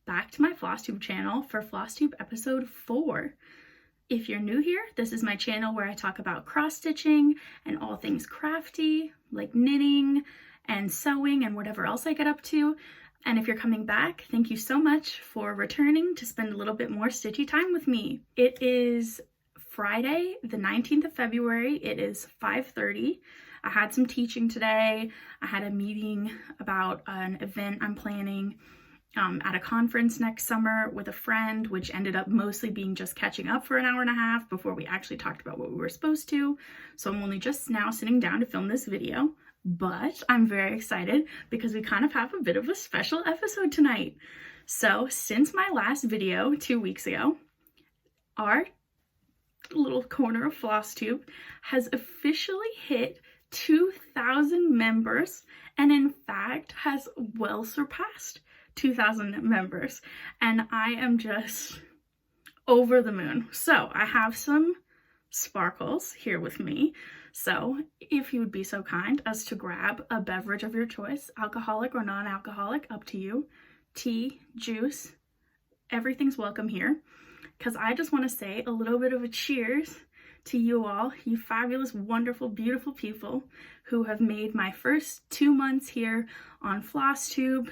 back to my Flosstube channel for Flosstube episode 4. If you're new here, this is my channel where I talk about cross-stitching and all things crafty, like knitting and sewing and whatever else I get up to. And if you're coming back, thank you so much for returning to spend a little bit more stitchy time with me. It is Friday, the 19th of February. It is 5:30. I had some teaching today. I had a meeting about an event I'm planning at a conference next summer with a friend, which ended up mostly being just catching up for an hour and a half before we actually talked about what we were supposed to. So I'm only just now sitting down to film this video, but I'm very excited because we kind of have a bit of a special episode tonight. So since my last video 2 weeks ago, our little corner of Flosstube has officially hit 2,000 members, and in fact has well surpassed 2,000 members, and I am just over the moon. So I have some sparkles here with me, so if you would be so kind as to grab a beverage of your choice, alcoholic or non-alcoholic, up to you, tea, juice, everything's welcome here, because I just want to say a little bit of a cheers to you all, you fabulous, wonderful, beautiful people who have made my first 2 months here on Flosstube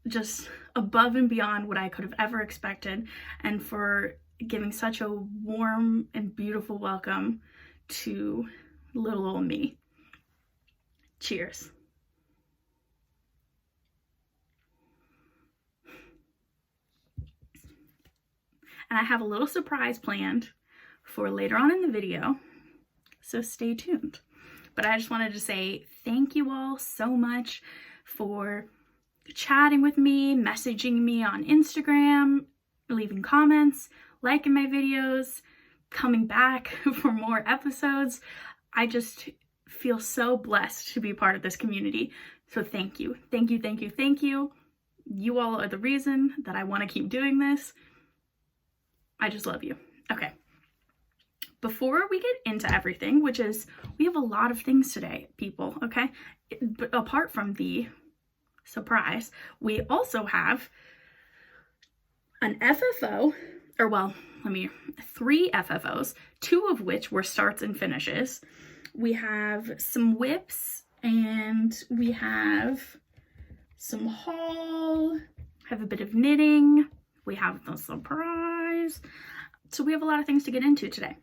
just above and beyond what I could have ever expected, and for giving such a warm and beautiful welcome to little old me. Cheers. And I have a little surprise planned for later on in the video, so stay tuned. But I just wanted to say thank you all so much for chatting with me, messaging me on Instagram, leaving comments, liking my videos, coming back for more episodes. I just feel so blessed to be part of this community. So thank you, thank you, thank you, thank you. You all are the reason that I want to keep doing this. I just love you. Okay. Before we get into everything, which is, we have a lot of things today, people, okay? But apart from the surprise, we also have an FFO, or well, 3 FFOs, 2 of which were starts and finishes. We have some whips, and we have some haul, have a bit of knitting, we have the surprise. So we have a lot of things to get into today.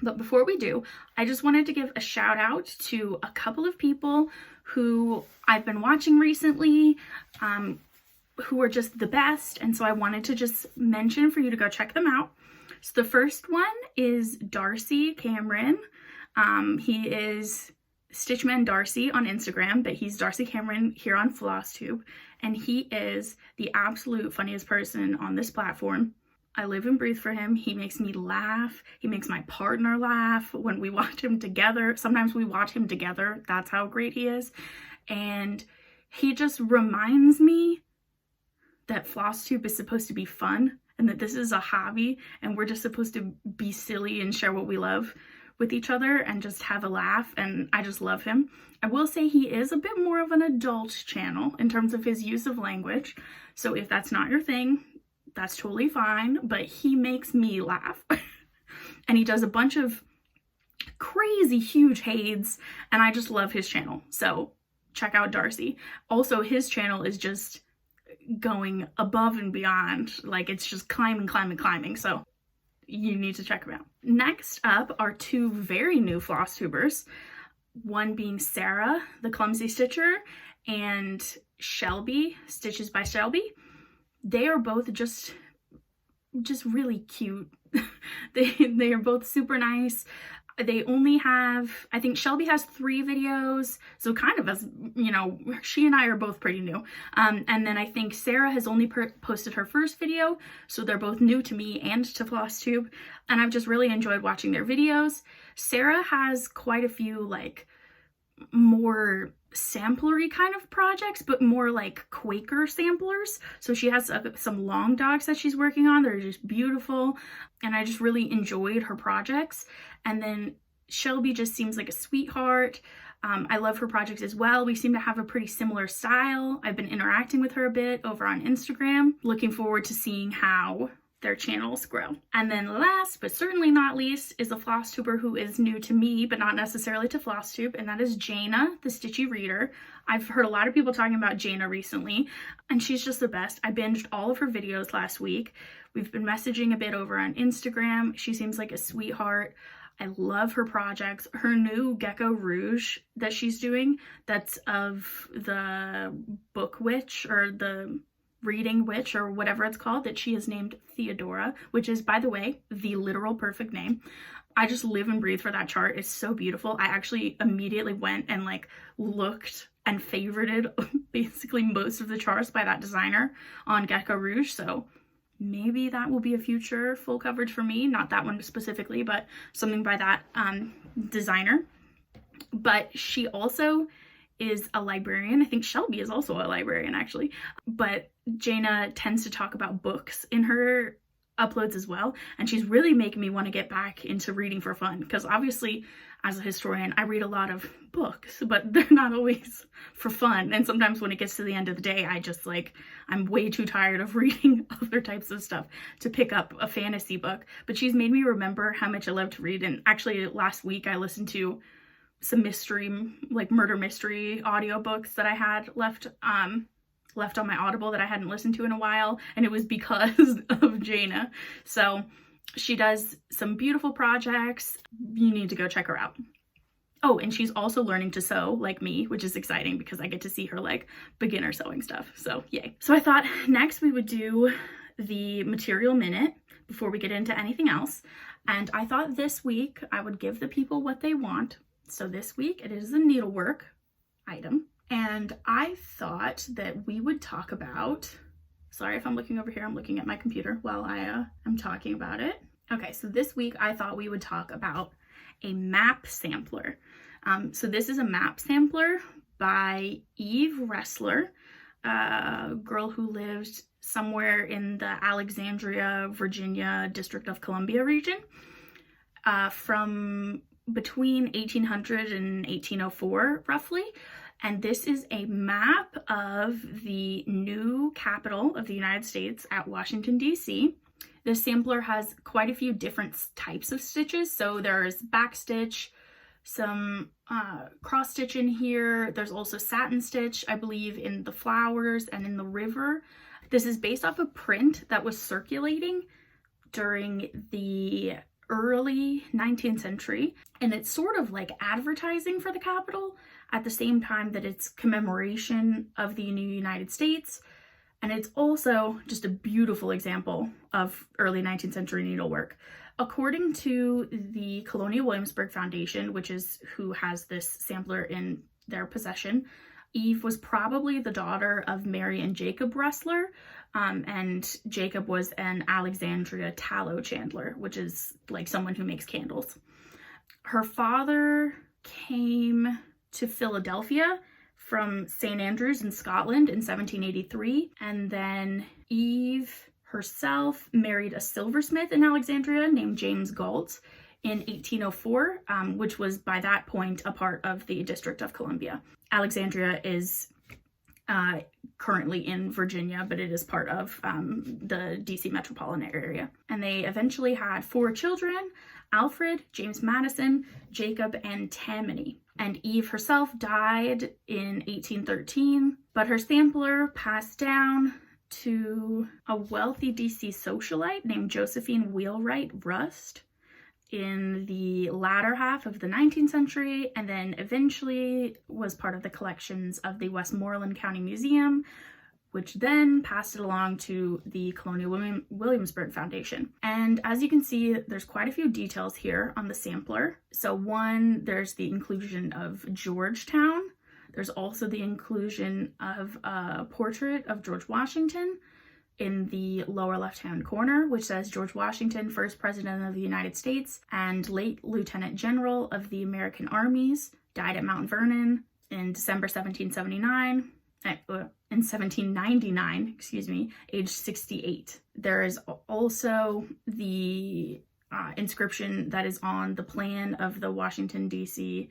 But before we do, I just wanted to give a shout out to a couple of people who I've been watching recently, who are just the best. And so I wanted to just mention for you to go check them out. So the first one is Darcy Cameron. He is Stitchman Darcy on Instagram, but he's Darcy Cameron here on Flosstube. And he is the absolute funniest person on this platform. I live and breathe for him. He makes me laugh. He makes my partner laugh when we watch him together. Sometimes we watch him together. That's how great he is. And he just reminds me that Flosstube is supposed to be fun and that this is a hobby and we're just supposed to be silly and share what we love with each other and just have a laugh, and I just love him. I will say he is a bit more of an adult channel in terms of his use of language. So if that's not your thing, that's totally fine, but he makes me laugh. And he does a bunch of crazy huge hades, and I just love his channel. So check out Darcy. Also, his channel is just going above and beyond. Like, it's just climbing, climbing, climbing. So you need to check him out. Next up are 2 very new Flosstubers. One being Sarah, the Clumsy Stitcher, and Shelby, Stitches by Shelby. They are both just really cute. They are both super nice. They only have, I think Shelby has 3 videos, so kind of as, you know, she and I are both pretty new. And then I think Sarah has only posted her first video, so they're both new to me and to Flosstube, and I've just really enjoyed watching their videos. Sarah has quite a few, like, more samplery kind of projects, but more like Quaker samplers. So she has some long dogs that she's working on. They're just beautiful, and I just really enjoyed her projects. And then Shelby just seems like a sweetheart. I love her projects as well. We seem to have a pretty similar style. I've been interacting with her a bit over on Instagram. Looking forward to seeing how their channels grow. And then last, but certainly not least, is a Flosstuber who is new to me, but not necessarily to Flosstube, and that is Jana, the Stitchy Reader. I've heard a lot of people talking about Jana recently, and she's just the best. I binged all of her videos last week. We've been messaging a bit over on Instagram. She seems like a sweetheart. I love her projects. Her new Gecko Rouge that she's doing, that's of the Book Witch, or the Reading Witch, or whatever it's called, that she has named Theodora, which is, by the way, the literal perfect name. I just live and breathe for that chart. It's so beautiful. I actually immediately went and like looked and favorited basically most of the charts by that designer on Gecko Rouge, so maybe that will be a future full coverage for me. Not that one specifically, but something by that designer. But she also is a librarian. I think Shelby is also a librarian, actually. But Jana tends to talk about books in her uploads as well. And she's really making me want to get back into reading for fun. Because obviously, as a historian, I read a lot of books, but they're not always for fun. And sometimes when it gets to the end of the day, I'm way too tired of reading other types of stuff to pick up a fantasy book. But she's made me remember how much I love to read. And actually last week I listened to some murder mystery audiobooks that I had left on my Audible that I hadn't listened to in a while, and it was because of Jana. So she does some beautiful projects. You need to go check her out. Oh, and she's also learning to sew like me, which is exciting because I get to see her like beginner sewing stuff. So yay. So I thought next we would do the material minute before we get into anything else. And I thought this week I would give the people what they want. So this week it is a needlework item. And I thought that we would talk about, sorry if I'm looking over here, I'm looking at my computer while I am talking about it. Okay, so this week I thought we would talk about a map sampler. So this is a map sampler by Eve Ressler, a girl who lived somewhere in the Alexandria, Virginia, District of Columbia region, from between 1800 and 1804, roughly. And this is a map of the new capital of the United States at Washington, D.C. This sampler has quite a few different types of stitches. So there's backstitch, some cross stitch in here. There's also satin stitch, I believe, in the flowers and in the river. This is based off a print that was circulating during the early 19th century. And it's sort of like advertising for the capital at the same time that it's commemoration of the new United States. And it's also just a beautiful example of early 19th century needlework. According to the Colonial Williamsburg Foundation, which is who has this sampler in their possession, Eve was probably the daughter of Mary and Jacob Ressler, and Jacob was an Alexandria tallow chandler, which is like someone who makes candles. Her father came to Philadelphia from St. Andrews in Scotland in 1783, and then Eve herself married a silversmith in Alexandria named James Galt in 1804, which was by that point a part of the District of Columbia. Alexandria is currently in Virginia, but it is part of the DC metropolitan area. And they eventually had 4 children: Alfred, James Madison, Jacob, and Tammany. And Eve herself died in 1813, but her sampler passed down to a wealthy DC socialite named Josephine Wheelwright Rust in the latter half of the 19th century, and then eventually was part of the collections of the Westmoreland County Museum, which then passed it along to the Colonial Williamsburg Foundation. And as you can see, there's quite a few details here on the sampler. So one, there's the inclusion of Georgetown. There's also the inclusion of a portrait of George Washington in the lower left-hand corner, which says George Washington, first president of the United States and late lieutenant general of the American armies, died at Mount Vernon in December 1799. In 1799, age 68. There is also the inscription that is on the plan of the Washington, D.C.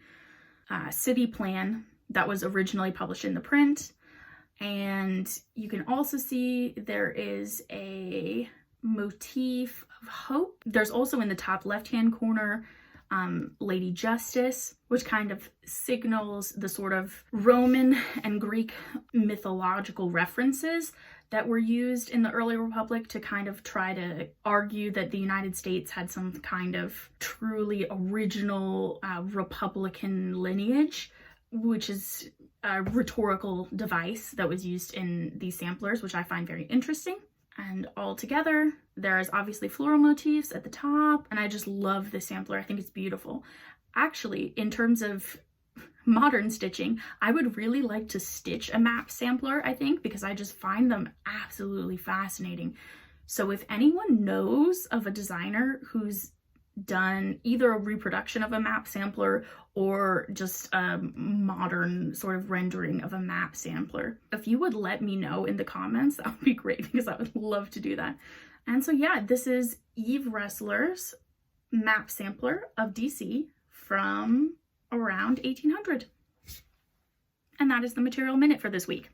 city plan that was originally published in the print. And you can also see there is a motif of hope. There's also in the top left-hand corner Lady Justice, which kind of signals the sort of Roman and Greek mythological references that were used in the early Republic to kind of try to argue that the United States had some kind of truly original Republican lineage, which is a rhetorical device that was used in these samplers, which I find very interesting. And all together, there's obviously floral motifs at the top, and I just love this sampler. I think it's beautiful. Actually, in terms of modern stitching, I would really like to stitch a map sampler, I think, because I just find them absolutely fascinating. So if anyone knows of a designer who's done either a reproduction of a map sampler or just a modern sort of rendering of a map sampler, if you would let me know in the comments, that would be great, because I would love to do that. And so yeah, this is Eve Ressler's map sampler of DC from around 1800. And that is the material minute for this week.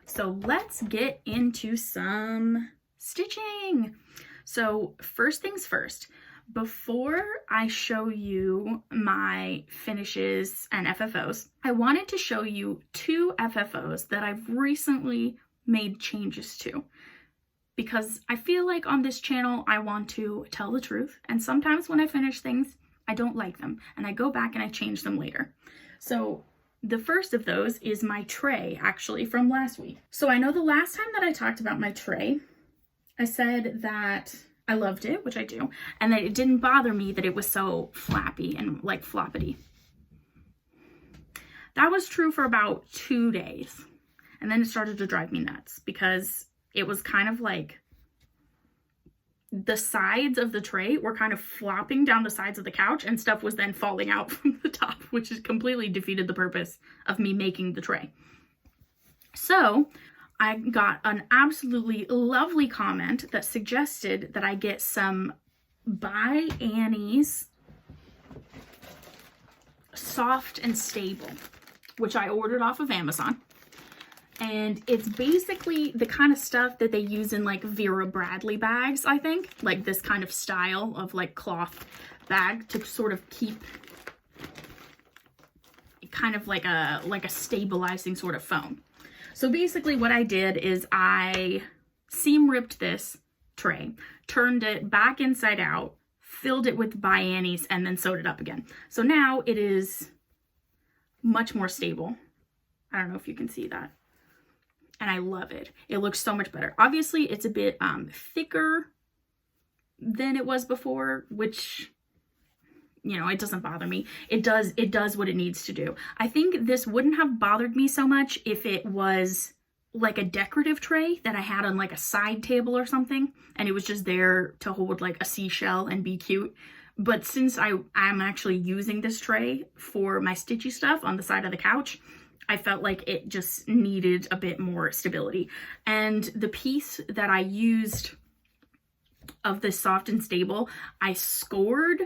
So let's get into some stitching. So first things first, before I show you my finishes and FFOs, I wanted to show you 2 FFOs that I've recently made changes to, because I feel like on this channel I want to tell the truth, and sometimes when I finish things I don't like them and I go back and I change them later. So the first of those is my tray, actually from last week. So I know the last time that I talked about my tray, I said that I loved it, which I do, and that it didn't bother me that it was so flappy and like floppity. That was true for about 2 days, and then it started to drive me nuts because it was kind of like the sides of the tray were kind of flopping down the sides of the couch, and stuff was then falling out from the top, which has completely defeated the purpose of me making the tray. So I got an absolutely lovely comment that suggested that I get some by Annie's Soft and Stable, which I ordered off of Amazon. And it's basically the kind of stuff that they use in like Vera Bradley bags, I think. Like this kind of style of like cloth bag to sort of keep kind of like a stabilizing sort of foam. So basically what I did is I seam ripped this tray, turned it back inside out, filled it with by Annie's, and then sewed it up again. So now it is much more stable. I don't know if you can see that. And I love it. It looks so much better. Obviously it's a bit thicker than it was before, which, you know, it doesn't bother me. It does what it needs to do. I think this wouldn't have bothered me so much if it was like a decorative tray that I had on like a side table or something, and it was just there to hold like a seashell and be cute. But since I'm actually using this tray for my stitchy stuff on the side of the couch, I felt like it just needed a bit more stability. And the piece that I used of this Soft and Stable, I scored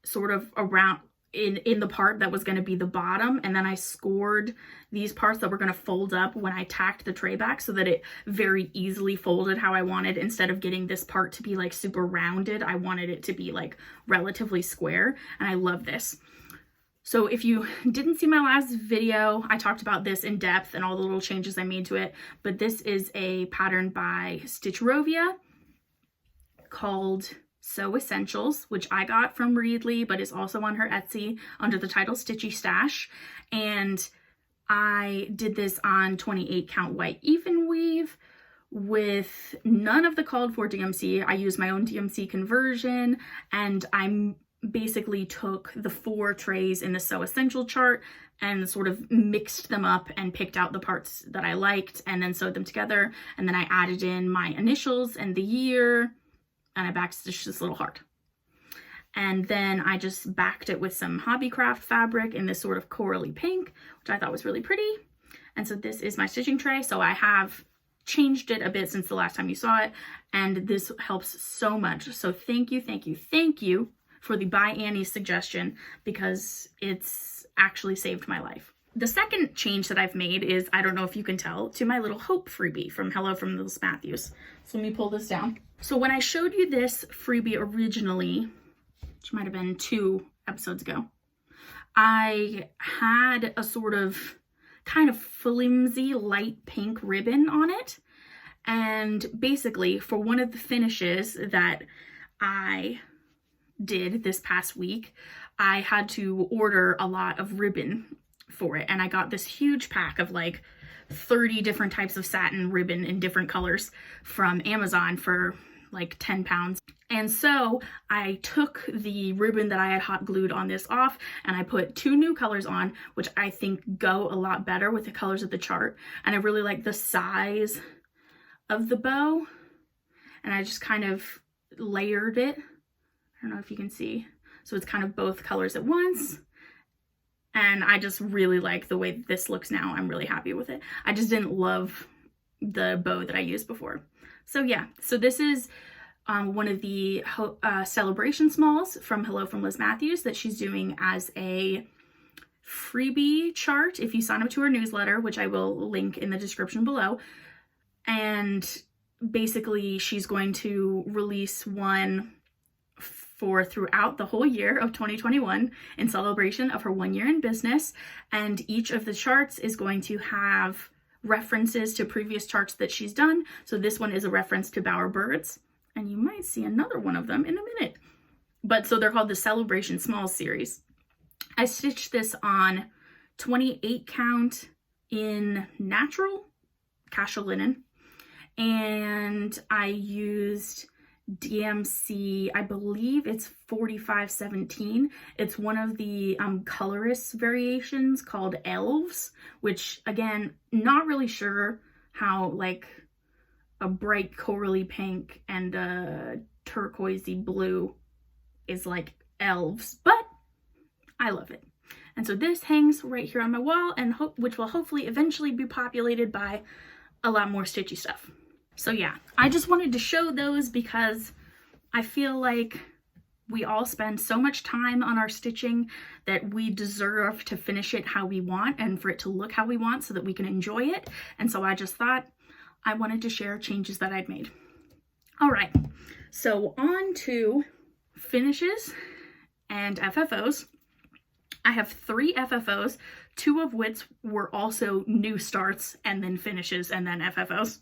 sort of around in the part that was going to be the bottom, and then I scored these parts that were going to fold up when I tacked the tray back so that it very easily folded how I wanted. Instead of getting this part to be like super rounded, I wanted it to be like relatively square, and I love this. So if you didn't see my last video, I talked about this in depth and all the little changes I made to it, but this is a pattern by Stitch Rovia called Sew Essentials, which I got from Reedley, but is also on her Etsy under the title Stitchy Stash. And I did this on 28 count white even weave with none of the called for DMC. I used my own DMC conversion, and I basically took the 4 trays in the Sew Essential chart and sort of mixed them up and picked out the parts that I liked and then sewed them together. And then I added in my initials and the year, and I backstitched this little heart. And then I just backed it with some Hobbycraft fabric in this sort of corally pink, which I thought was really pretty. And so this is my stitching tray. So I have changed it a bit since the last time you saw it, and this helps so much. So thank you, thank you, thank you for the by Annie suggestion, because it's actually saved my life. The second change that I've made is, I don't know if you can tell, to my little hope freebie from Hello from Miss Matthews. So let me pull this down. So when I showed you this freebie originally, which might have been 2 episodes ago, I had a sort of kind of flimsy light pink ribbon on it. And basically for one of the finishes that I did this past week, I had to order a lot of ribbon for it. And I got this huge pack of like 30 different types of satin ribbon in different colors from Amazon for like 10 pounds. And so I took the ribbon that I had hot glued on this off and I put 2 new colors on, which I think go a lot better with the colors of the chart. And I really like the size of the bow. And I just kind of layered it. I don't know if you can see. So it's kind of both colors at once. And I just really like the way this looks now. I'm really happy with it. I just didn't love the bow that I used before. So yeah, so this is one of the celebration smalls from Hello from Liz Matthews that she's doing as a freebie chart if you sign up to her newsletter, which I will link in the description below. And basically she's going to release one for throughout the whole year of 2021 in celebration of her 1 year in business. And each of the charts is going to have references to previous charts that she's done. So this one is a reference to Bower Birds, and you might see another one of them in a minute. But so they're called the Celebration Smalls series. I stitched this on 28 count in natural casual linen, and I used DMC, I believe it's 4517. It's one of the colorist variations called Elves, which again, not really sure how like a bright corally pink and a turquoisey blue is like elves, but I love it. And so this hangs right here on my wall, and which will hopefully eventually be populated by a lot more stitchy stuff. So yeah, I just wanted to show those because I feel like we all spend so much time on our stitching that we deserve to finish it how we want and for it to look how we want so that we can enjoy it. And so I just thought I wanted to share changes that I'd made. All right, so on to finishes and FFOs. I have 3 FFOs, 2 of which were also new starts and then finishes and then FFOs.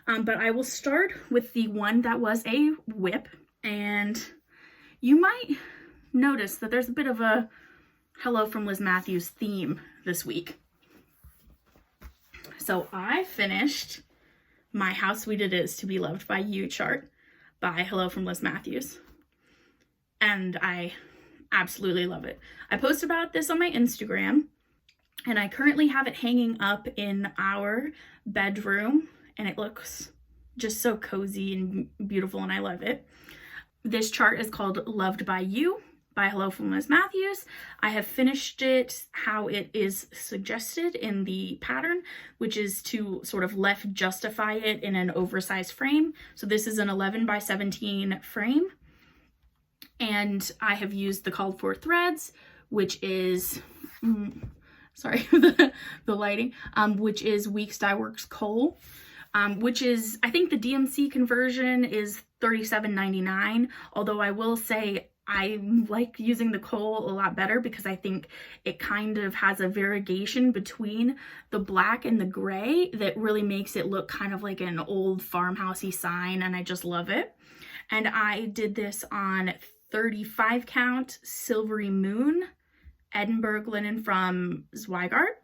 But I will start with the one that was a whip, and you might notice that there's a bit of a Hello from Liz Matthews theme this week. So I finished my How Sweet It Is to Be Loved by You chart by Hello from Liz Matthews, and I absolutely love it. I posted about this on my Instagram, and I currently have it hanging up in our bedroom, and it looks just so cozy and beautiful, and I love it. This chart is called Loved by You by Hello from Liz Matthews. I have finished it how it is suggested in the pattern, which is to sort of left justify it in an oversized frame. So this is an 11 by 17 frame, and I have used the called for threads, which is sorry the lighting, which is Weeks Dye Works Kohl. Which is, I think the DMC conversion is $37.99, although I will say I like using the Kohl a lot better because I think it kind of has a variegation between the black and the gray that really makes it look kind of like an old farmhousey sign, and I just love it. And I did this on 35 count Silvery Moon Edinburgh linen from Zweigart,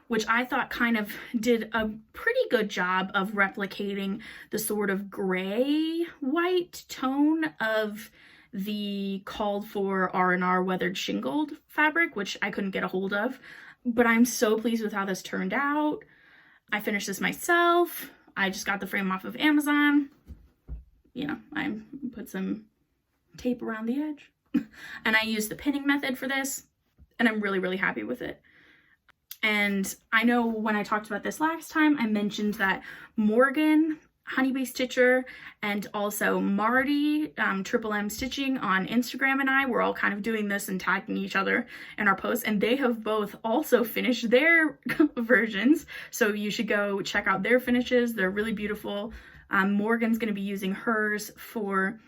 which I thought kind of did a pretty good job of replicating the sort of gray-white tone of the called for R&R weathered shingled fabric, which I couldn't get a hold of. But I'm so pleased with how this turned out. I finished this myself. I just got the frame off of Amazon. You know, I put some tape around the edge. And I used the pinning method for this, and I'm really, really happy with it. And I know when I talked about this last time, I mentioned that Morgan Honeybee Stitcher, and also Marty, Triple M Stitching on Instagram, and I were all kind of doing this and tagging each other in our posts, and they have both also finished their versions, so you should go check out their finishes. They're really beautiful. Morgan's going to be using hers for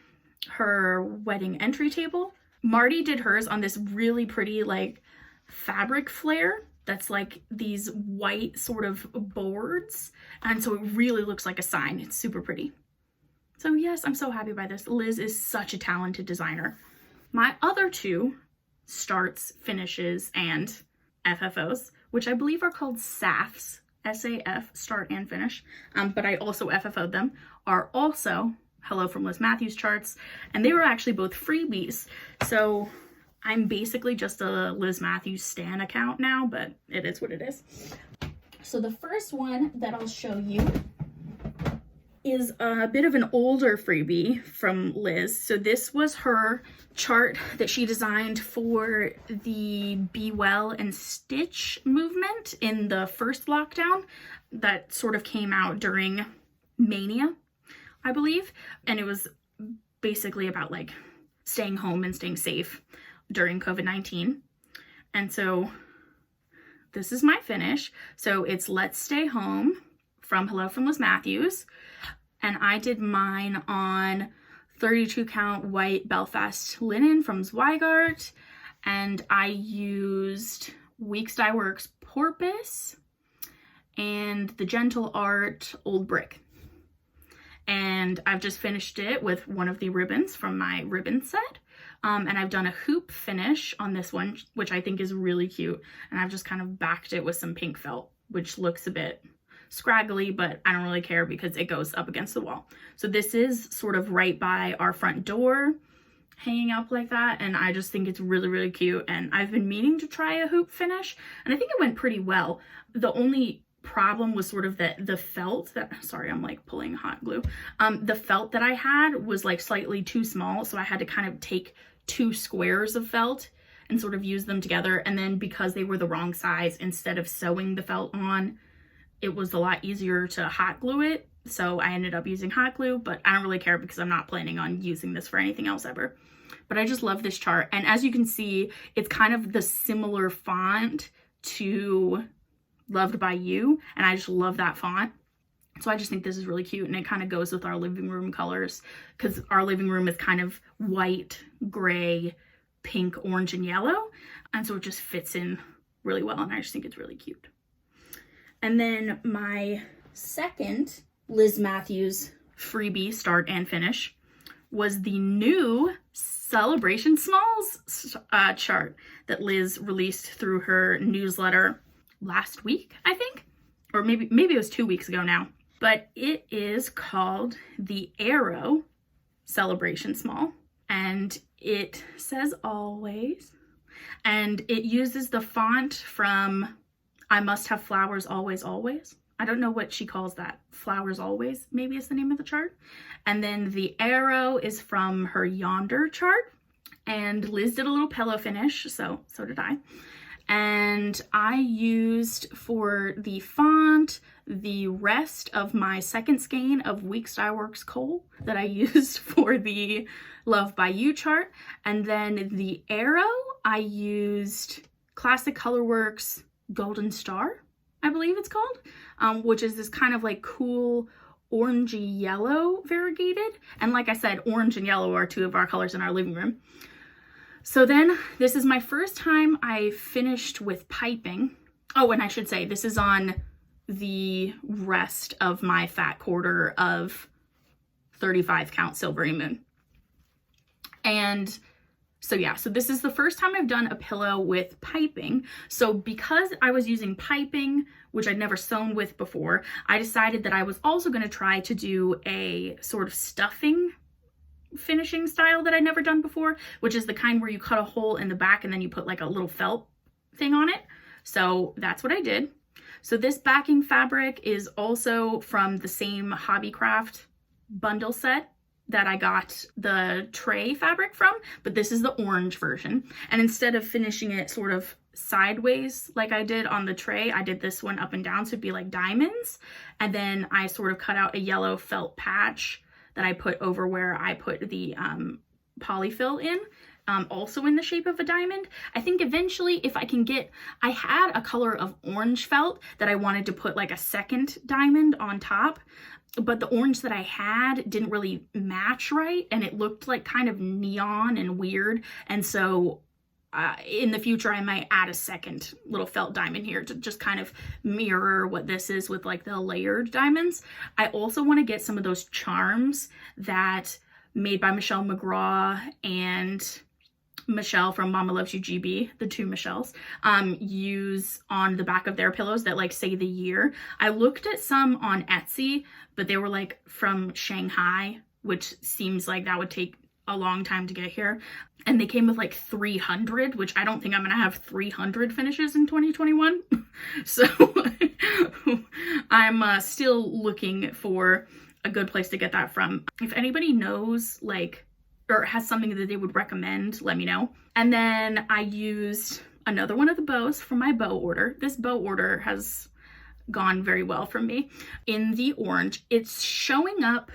her wedding entry table. Marty did hers on this really pretty like fabric flare that's like these white sort of boards, and so it really looks like a sign. It's super pretty. So yes, I'm so happy by this. Liz is such a talented designer. My other two starts, finishes, and FFOs, which I believe are called SAFs, S-A-F, start and finish, but I also FFO'd them, are also Hello from Liz Matthews charts, and they were actually both freebies. So I'm basically just a Liz Matthews stan account now, but it is what it is. So the first one that I'll show you is a bit of an older freebie from Liz. So this was her chart that she designed for the Be Well and Stitch movement in the first lockdown that sort of came out during Mania, I believe. And it was basically about like staying home and staying safe during COVID-19. And so this is my finish. So it's Let's Stay Home from Hello from Liz Matthews. And I did mine on 32 count white Belfast linen from Zweigart. And I used Weeks Dye Works Porpoise and the Gentle Art Old Brick. And I've just finished it with one of the ribbons from my ribbon set. And I've done a hoop finish on this one, which I think is really cute. And I've just kind of backed it with some pink felt, which looks a bit scraggly, but I don't really care because it goes up against the wall. So this is sort of right by our front door, hanging up like that. And I just think it's really, really cute. And I've been meaning to try a hoop finish, and I think it went pretty well. The only problem was sort of that the felt that, sorry, I'm like pulling hot glue. The felt that I had was like slightly too small. So I had to kind of take 2 squares of felt and sort of use them together. And then because they were the wrong size, instead of sewing the felt on, it was a lot easier to hot glue it. So I ended up using hot glue, but I don't really care because I'm not planning on using this for anything else ever. But I just love this chart. And as you can see, it's kind of the similar font to Loved by You. And I just love that font. So I just think this is really cute, and it kind of goes with our living room colors because our living room is kind of white, gray, pink, orange, and yellow. And so it just fits in really well, and I just think it's really cute. And then my second Liz Matthews freebie start and finish was the new Celebration Smalls chart that Liz released through her newsletter last week, I think, or maybe it was 2 weeks ago now. But it is called the Arrow Celebration Small, and it says always, and it uses the font from I Must Have Flowers Always Always. I don't know what she calls that. Flowers Always, maybe is the name of the chart. And then the arrow is from her Yonder chart, and Liz did a little pillow finish, so did I. And I used for the font the rest of my second skein of Weeks Dye Works Coal that I used for the Love by You chart. And then the arrow, I used Classic Colorworks Golden Star, I believe it's called, which is this kind of like cool orangey yellow variegated. And like I said, orange and yellow are 2 of our colors in our living room. So then this is my first time I finished with piping. Oh, and I should say this is on the rest of my fat quarter of 35 count Silvery Moon. And so yeah, so this is the first time I've done a pillow with piping. So because I was using piping, which I'd never sewn with before, I decided that I was also going to try to do a sort of stuffing finishing style that I'd never done before, which is the kind where you cut a hole in the back and then you put like a little felt thing on it. So that's what I did. So this backing fabric is also from the same Hobbycraft bundle set that I got the tray fabric from, but this is the orange version. And instead of finishing it sort of sideways like I did on the tray. I did this one up and down, so it'd be like diamonds. And then I sort of cut out a yellow felt patch that I put over where I put the polyfill in, also in the shape of a diamond. I think eventually if I can get, I had a color of orange felt that I wanted to put like a second diamond on top, but the orange that I had didn't really match right, and it looked like kind of neon and weird. And so in the future, I might add a second little felt diamond here to just kind of mirror what this is with like the layered diamonds. I also want to get some of those charms that Made by Michelle McGraw and Michelle from Mama Loves You GB, the two Michelles, use on the back of their pillows that like say the year. I looked at some on Etsy, but they were like from Shanghai, which seems like that would take a long time to get here. And they came with like 300, which I don't think I'm gonna have 300 finishes in 2021. So I'm still looking for a good place to get that from. If anybody knows like, or has something that they would recommend, let me know. And then I used another one of the bows from my bow order. This bow order has gone very well for me. In the orange, it's showing up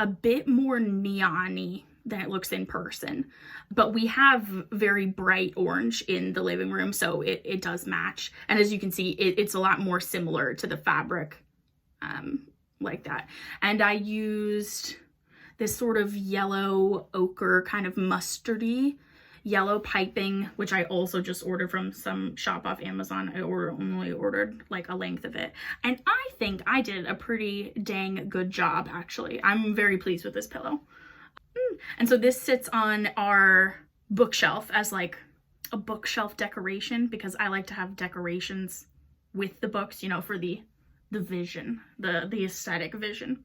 a bit more neon-y than it looks in person, but we have very bright orange in the living room, so it does match. And as you can see, it's a lot more similar to the fabric like that. And I used this sort of yellow ochre, kind of mustardy yellow piping, which I also just ordered from some shop off Amazon. I only ordered like a length of it, and I think I did a pretty dang good job, actually. I'm very pleased with this pillow. And so this sits on our bookshelf as like a bookshelf decoration, because I like to have decorations with the books, you know, for the vision, the aesthetic vision.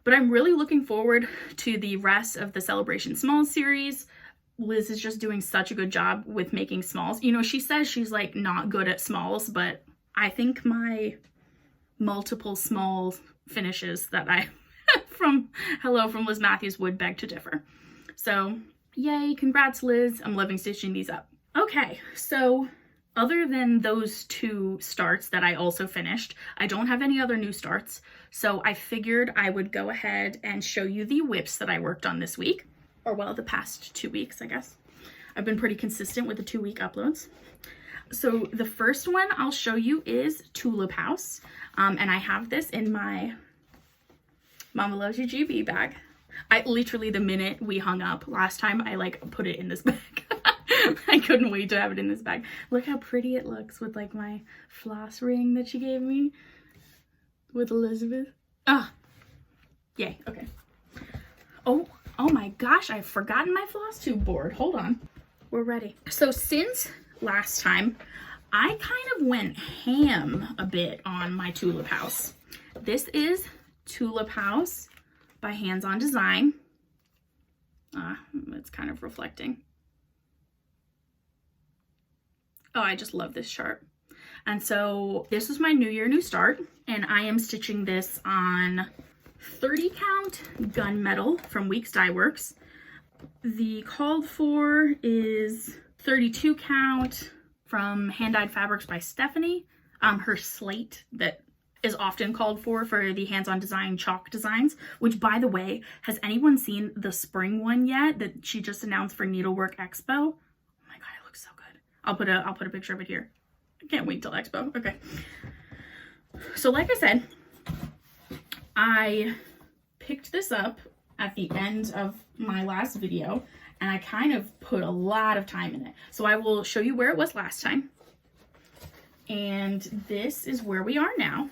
But I'm really looking forward to the rest of the Celebration Smalls series. Liz is just doing such a good job with making smalls. You know, she says she's like not good at smalls, but I think my multiple small finishes that I from Liz Matthews would beg to differ. So yay, congrats Liz. I'm loving stitching these up. Okay, so other than those two starts that I also finished, I don't have any other new starts. So I figured I would go ahead and show you the whips that I worked on this week. Or well, the past 2 weeks, I guess. I've been pretty consistent with the 2-week uploads. So the first one I'll show you is Tulip House. And I have this in my Mama Loves You GB bag. I literally, the minute we hung up last time, I like put it in this bag. I couldn't wait to have it in this bag. Look how pretty it looks with like my floss ring that she gave me with Elizabeth. Ah, yay, okay. Oh my gosh, I've forgotten my Flosstube board. Hold on, we're ready. So since last time, I kind of went ham a bit on my Tulip House. This is Tulip House by Hands On Design. It's kind of reflecting. Oh, I just love this chart. And so this is my New Year, New Start, and I am stitching this on 30 count gunmetal from Weeks Dye Works. The called for is 32 count from Hand Dyed Fabrics by Stephanie. Her slate that is often called for the Hands On Design chalk designs, which, by the way, has anyone seen the spring one yet that she just announced for Needlework Expo? Oh my god, it looks so good. I'll put a picture of it here. I can't wait till Expo. Okay. So like I said, I picked this up at the end of my last video, and I kind of put a lot of time in it. So I will show you where it was last time. And this is where we are now.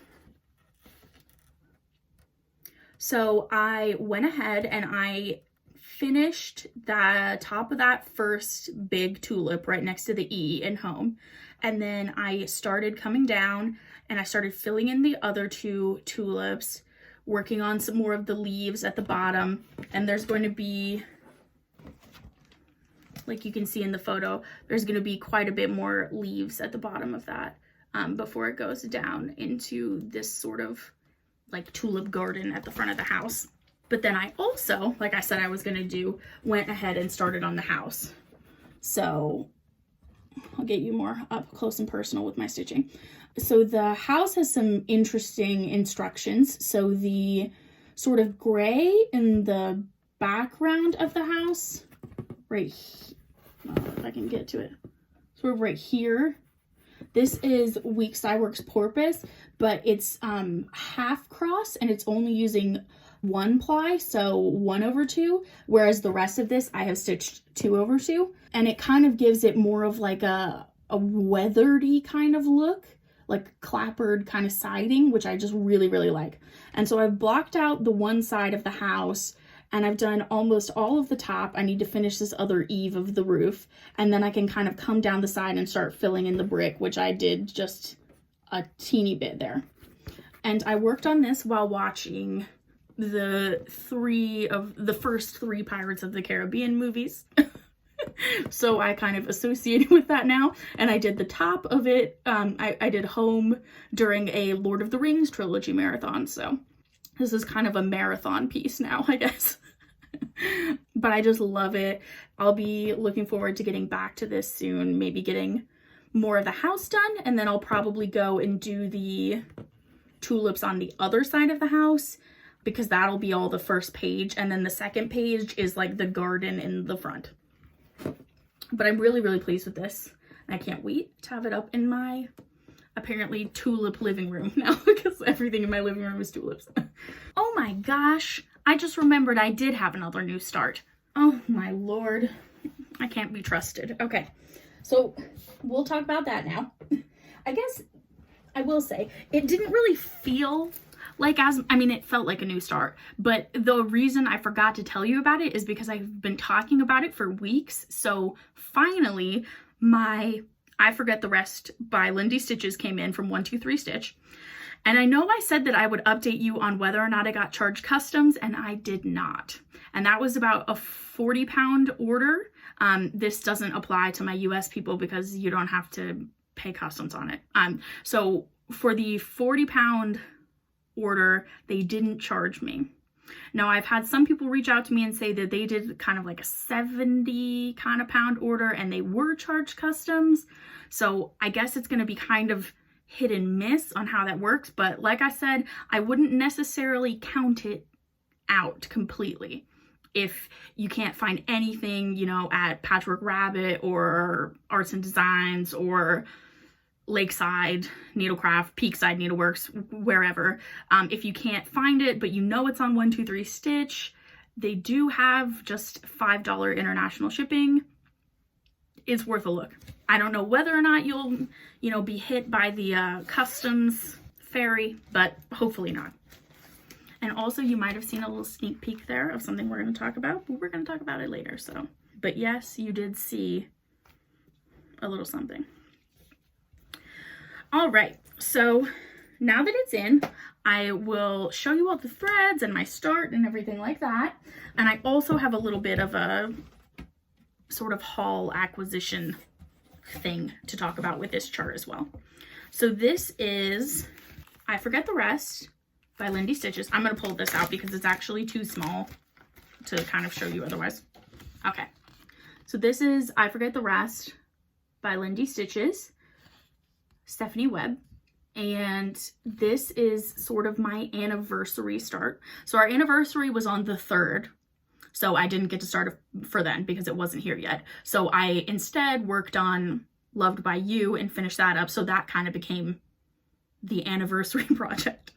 So I went ahead and I finished the top of that first big tulip right next to the E in home. And then I started coming down and I started filling in the other two tulips, working on some more of the leaves at the bottom. And there's going to be, like you can see in the photo, there's going to be quite a bit more leaves at the bottom of that before it goes down into this sort of like tulip garden at the front of the house. But then I also, like I said I was going to do, went ahead and started on the house. So I'll get you more up close and personal with my stitching. So the house has some interesting instructions. So the sort of gray in the background of the house, right here, if I can get to it, sort of right here, this is Weeks Dye Works porpoise, but it's half cross and it's only using 1 ply, so 1/2, whereas the rest of this I have stitched 2/2, and it kind of gives it more of like a weathered-y kind of look, like clappered kind of siding, which I just really, really like. And so I've blocked out the one side of the house and I've done almost all of the top. I need to finish this other eave of the roof, and then I can kind of come down the side and start filling in the brick, which I did just a teeny bit there. And I worked on this while watching the first 3 Pirates of the Caribbean movies. So I kind of associated with that now, and I did the top of it. I did home during a Lord of the Rings trilogy marathon, so this is kind of a marathon piece now, I guess. But I just love it. I'll be looking forward to getting back to this soon, maybe getting more of the house done, and then I'll probably go and do the tulips on the other side of the house, because that'll be all the first page, and then the second page is like the garden in the front. But I'm really, really pleased with this. I can't wait to have it up in my apparently tulip living room now, because everything in my living room is tulips. Oh my gosh, I just remembered I did have another new start. Oh my lord, I can't be trusted. Okay, so we'll talk about that now. I guess I will say it didn't really feel like it felt like a new start, but the reason I forgot to tell you about it is because I've been talking about it for weeks. So finally, my I Forget the Rest by Lindy Stitches came in from 123 Stitch. And I know I said that I would update you on whether or not I got charged customs, and I did not. And that was about a 40-pound order. This doesn't apply to my US people because you don't have to pay customs on it. So for the 40-pound order, they didn't charge me. Now, I've had some people reach out to me and say that they did kind of like a 70 kind of pound order and they were charged customs. So I guess it's going to be kind of hit and miss on how that works. But like I said, I wouldn't necessarily count it out completely. If you can't find anything, you know, at Patchwork Rabbit or Arts and Designs or Lakeside Needlecraft, Peakside Needleworks, wherever. If you can't find it, but you know it's on 123 Stitch, they do have just $5 international shipping. It's worth a look. I don't know whether or not you'll, you know, be hit by the customs ferry, but hopefully not. And also, you might have seen a little sneak peek there of something we're going to talk about, but we're going to talk about it later. So, but yes, you did see a little something. All right, so now that it's in, I will show you all the threads and my start and everything like that. And I also have a little bit of a sort of haul acquisition thing to talk about with this chart as well. So this is I Forget the Rest by Lindy Stitches. I'm going to pull this out because it's actually too small to kind of show you otherwise. Okay, so this is I Forget the Rest by Lindy Stitches, Stephanie Webb, and this is sort of my anniversary start. So our anniversary was on the 3rd, so I didn't get to start for then because it wasn't here yet. So I instead worked on Loved by You and finished that up, so that kind of became the anniversary project.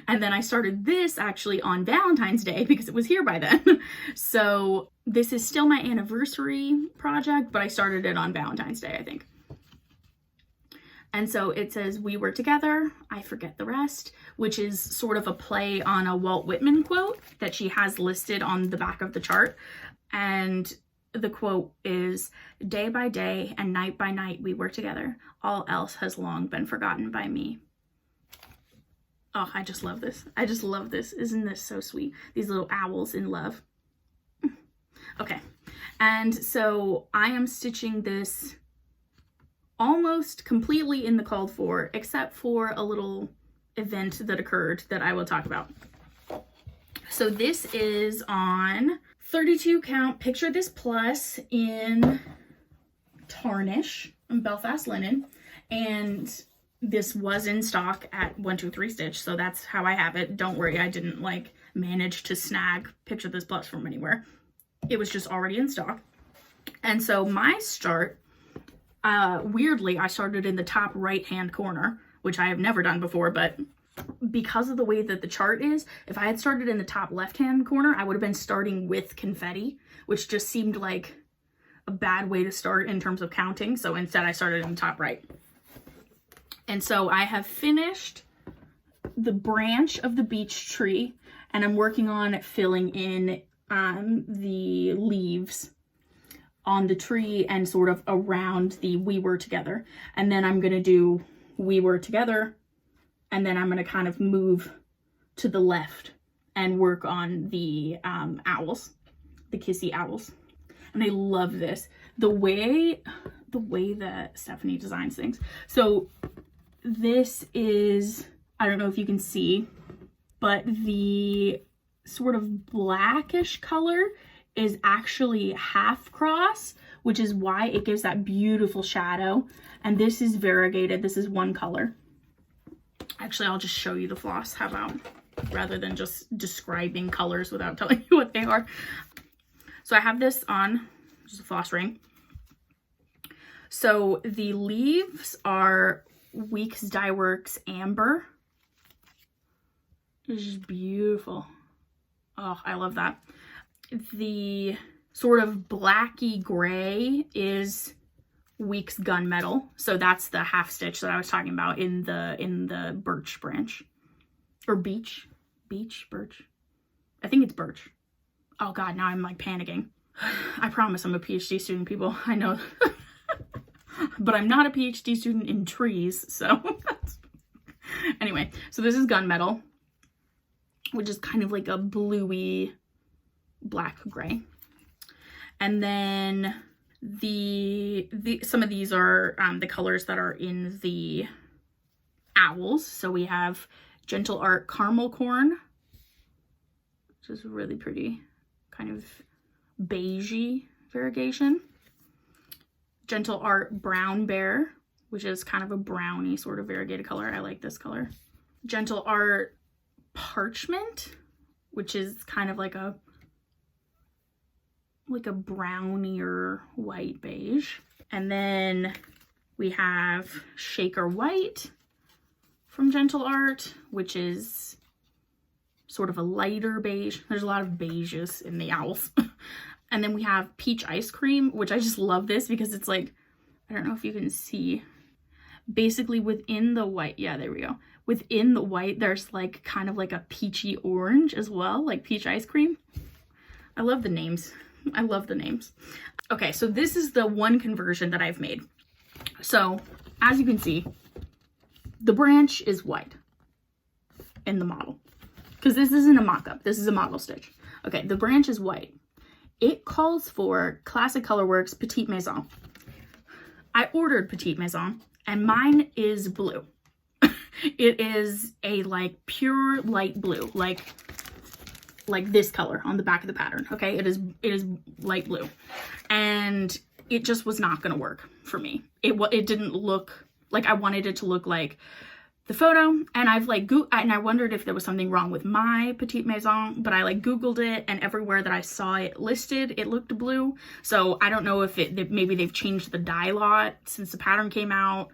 And then I started this actually on Valentine's Day because it was here by then. So this is still my anniversary project, but I started it on Valentine's Day, I think. And so it says, "We were together, I forget the rest," which is sort of a play on a Walt Whitman quote that she has listed on the back of the chart. And the quote is, "Day by day and night by night we were together. All else has long been forgotten by me." Oh, I just love this. I just love this. Isn't this so sweet? These little owls in love. Okay. And so I am stitching this almost completely in the called for, except for a little event that occurred that I will talk about. So this is on 32 count Picture This Plus in tarnish in Belfast linen, and this was in stock at 123 Stitch, so that's how I have it. Don't worry, I didn't like manage to snag Picture This Plus from anywhere. It was just already in stock. And so my start, weirdly, I started in the top right hand corner, which I have never done before, but because of the way that the chart is, if I had started in the top left hand corner, I would have been starting with confetti, which just seemed like a bad way to start in terms of counting. So instead I started in the top right. And so I have finished the branch of the beech tree, and I'm working on filling in the leaves on the tree and sort of around the We Were Together. And then I'm going to do We Were Together, and then I'm going to kind of move to the left and work on the owls, the kissy owls. And I love this. The way that Stephanie designs things. So this is, I don't know if you can see, but the sort of blackish color is actually half cross, which is why it gives that beautiful shadow. And this is variegated. This is one color. Actually, I'll just show you the floss. How about, rather than just describing colors without telling you what they are. So I have this on, just a floss ring. So the leaves are Weeks Dye Works Amber. It's just beautiful. Oh, I love that. The sort of blacky gray is Weeks Gunmetal. So that's the half stitch that I was talking about in the birch branch. Or birch. I think it's birch. Oh God, now I'm like panicking. I promise I'm a PhD student, people. I know. But I'm not a PhD student in trees, so. Anyway, so this is Gunmetal, which is kind of like a bluey black gray. And then some of these are the colors that are in the owls. So we have Gentle Art Caramel Corn, which is really pretty, kind of beigey variegation. Gentle Art Brown Bear, which is kind of a browny sort of variegated color. I like this color. Gentle Art Parchment, which is kind of like a brownier white beige. And then we have Shaker White from Gentle Art, which is sort of a lighter beige. There's a lot of beiges in the owls. And then we have Peach Ice Cream, which I just love this because it's like, I don't know if you can see, basically within the white, yeah, there we go. Within the white, there's like kind of like a peachy orange as well, like peach ice cream. I love the names. I love the names. Okay, so this is the one conversion that I've made. So as you can see, the branch is white in the model because this isn't a mock-up. This is a model stitch. Okay, the branch is white. It calls for Classic Colorworks Petite Maison. I ordered Petite Maison and mine is blue. It is a like pure light blue, like this color on the back of the pattern. Okay, it is light blue, and it just was not going to work for me. It didn't look like I wanted it to look like the photo, and I wondered if there was something wrong with my Petite Maison, but I like Googled it, and everywhere that I saw it listed, it looked blue. So I don't know if maybe they've changed the dye lot since the pattern came out,